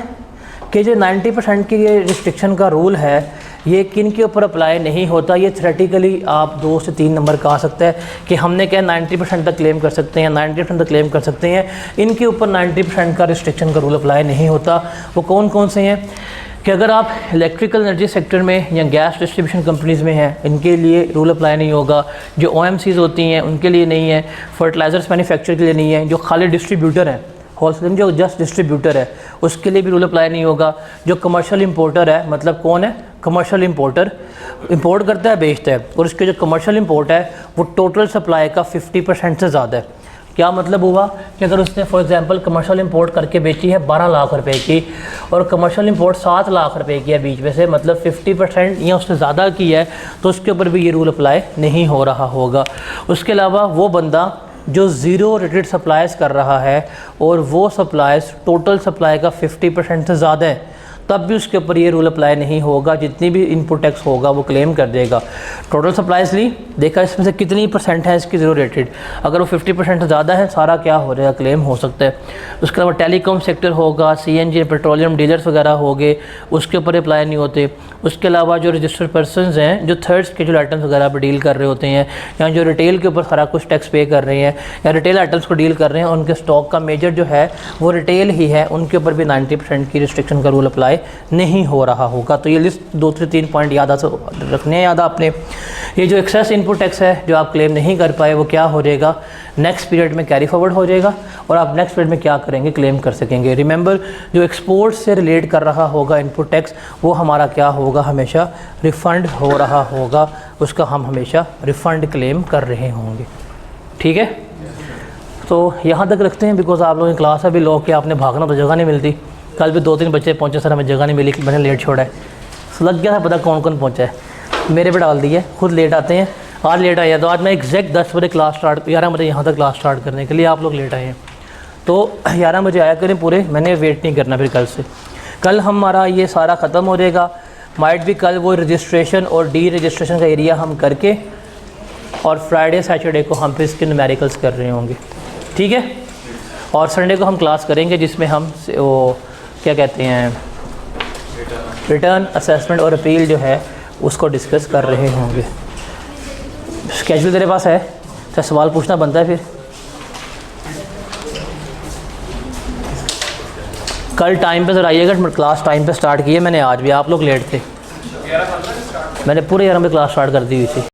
[SPEAKER 1] कि जो 90% की ये रिस्ट्रिक्शन का रूल है ये किन के ऊपर अप्लाई नहीं होता। ये थ्योरेटिकली आप 2 से 3 नंबर का आ सकता है कि हमने क्या 90% तक क्लेम कर सकते हैं, 90% तक क्लेम कर सकते हैं। इनके ऊपर 90% का रिस्ट्रिक्शन का रूल अप्लाई नहीं होता। वो कौन कौन से हैं कि अगर आप इलेक्ट्रिकल एनर्जी सेक्टर में या गैस डिस्ट्रीब्यूशन कंपनीज़ में हैं, इनके लिए रूल अप्लाई नहीं होगा। जो OMCs होती हैं उनके लिए नहीं है, फर्टिलाइज़र्स मैन्युफैक्चर के लिए नहीं है, जो खाली डिस्ट्रीब्यूटर हैं होलसेल जो जस्ट डिस्ट्रीब्यूटर है उसके लिए भी रूल अप्लाई नहीं होगा। जो कमर्शियल इंपोर्टर है, मतलब कौन है, कमर्शियल इंपोर्टर इंपोर्ट करता है, बेचता है, और उसके जो कमर्शियल इंपोर्ट है वो टोटल सप्लाई का 50% से ज़्यादा है। क्या मतलब हुआ कि अगर उसने फॉर एग्जांपल कमर्शियल इंपोर्ट करके बेची है 12 लाख रुपए की और कमर्शियल इंपोर्ट 7 लाख रुपए की है बीच में से, मतलब 50% या उससे ज़्यादा की है, तो उसके ऊपर भी ये रूल अप्लाई नहीं हो रहा होगा। उसके अलावा वो बंदा जो ज़ीरो रेटेड सप्लाईज कर रहा है और वो सप्लाईज टोटल सप्लाई का 50% से ज़्यादा है, तब भी उसके ऊपर ये रूल अप्लाई नहीं होगा। जितनी भी इनपुट टैक्स होगा वो क्लेम कर देगा। टोटल सप्लाईज ली, देखा इसमें से कितनी % है इसकी ज़ीरो रेटेड, अगर वो 50% से ज़्यादा है सारा क्या हो जाएगा, क्लेम हो सकता है। उसके अलावा टेलीकॉम सेक्टर होगा, CNG पेट्रोलियम डीलर्स वगैरह हो गए, उसके ऊपर अप्लाई नहीं होते। उसके अलावा जो रजिस्टर्ड पर्सनस हैं जो थर्ड स्केड्यूल आइटम्स वगैरह पर डील कर रहे होते हैं या जो रिटेल के ऊपर सारा कुछ टैक्स पे कर रहे हैं या रिटेल आइटम्स को डील कर रहे हैं, उनके स्टॉक का मेजर जो है वो रिटेल ही है, उनके ऊपर भी 90% की रिस्ट्रिक्शन का रूल अप्लाई नहीं हो रहा होगा। तो ये लिस्ट 2 से 3 पॉइंट याद रखने हैं याद आपने। ये जो एक्सेस इनपुट टैक्स है जो आप क्लेम नहीं कर पाए वो क्या हो जाएगा, नेक्स्ट पीरियड में कैरी फॉरवर्ड हो जाएगा और आप नेक्स्ट पीरियड में क्या करेंगे, क्लेम कर सकेंगे। रिमेंबर, जो एक्सपोर्ट से रिलेट कर रहा होगा इनपुट टैक्स वो हमारा क्या होगा, हमेशा रिफ़ंड हो रहा होगा, उसका हम हमेशा रिफ़ंड क्लेम कर रहे होंगे। ठीक है, तो यहाँ तक रखते हैं बिकॉज आप लोगों की क्लास अभी लोग कि आपने भागना तो जगह नहीं मिलती। कल भी 2-3 बच्चे पहुँचे, सर हमें जगह नहीं मिली, मैंने लेट छोड़ा है। लग गया था पता कौन कौन पहुँचा है, मेरे पे डाल दिए, खुद लेट आते हैं। आज लेट आया तो आज मैं एग्जैक्ट 10 बजे क्लास स्टार्ट, 11 बजे यहाँ तक क्लास स्टार्ट करने के लिए, आप लोग लेट आए हैं तो 11 बजे आया करें पूरे, मैंने वेट नहीं करना फिर कल से। कल हमारा ये सारा ख़त्म हो जाएगा, माइट भी कल वो रजिस्ट्रेशन और डी रजिस्ट्रेशन का एरिया हम करके और फ्राइडे सैटरडे को हम फिर इसके न्यूमेरिकल्स कर रहे होंगे। ठीक है, और संडे को हम क्लास करेंगे जिसमें हम वो क्या कहते हैं, रिटर्न असेसमेंट और अपील जो है उसको डिस्कस कर रहे होंगे। स्केड्यूल तेरे पास है तो सवाल पूछना बनता है। फिर कल टाइम पे सर आइएगा, क्लास टाइम पे स्टार्ट की है मैंने, आज भी आप लोग लेट थे, मैंने पूरे 11 बजे क्लास स्टार्ट कर दी हुई थी।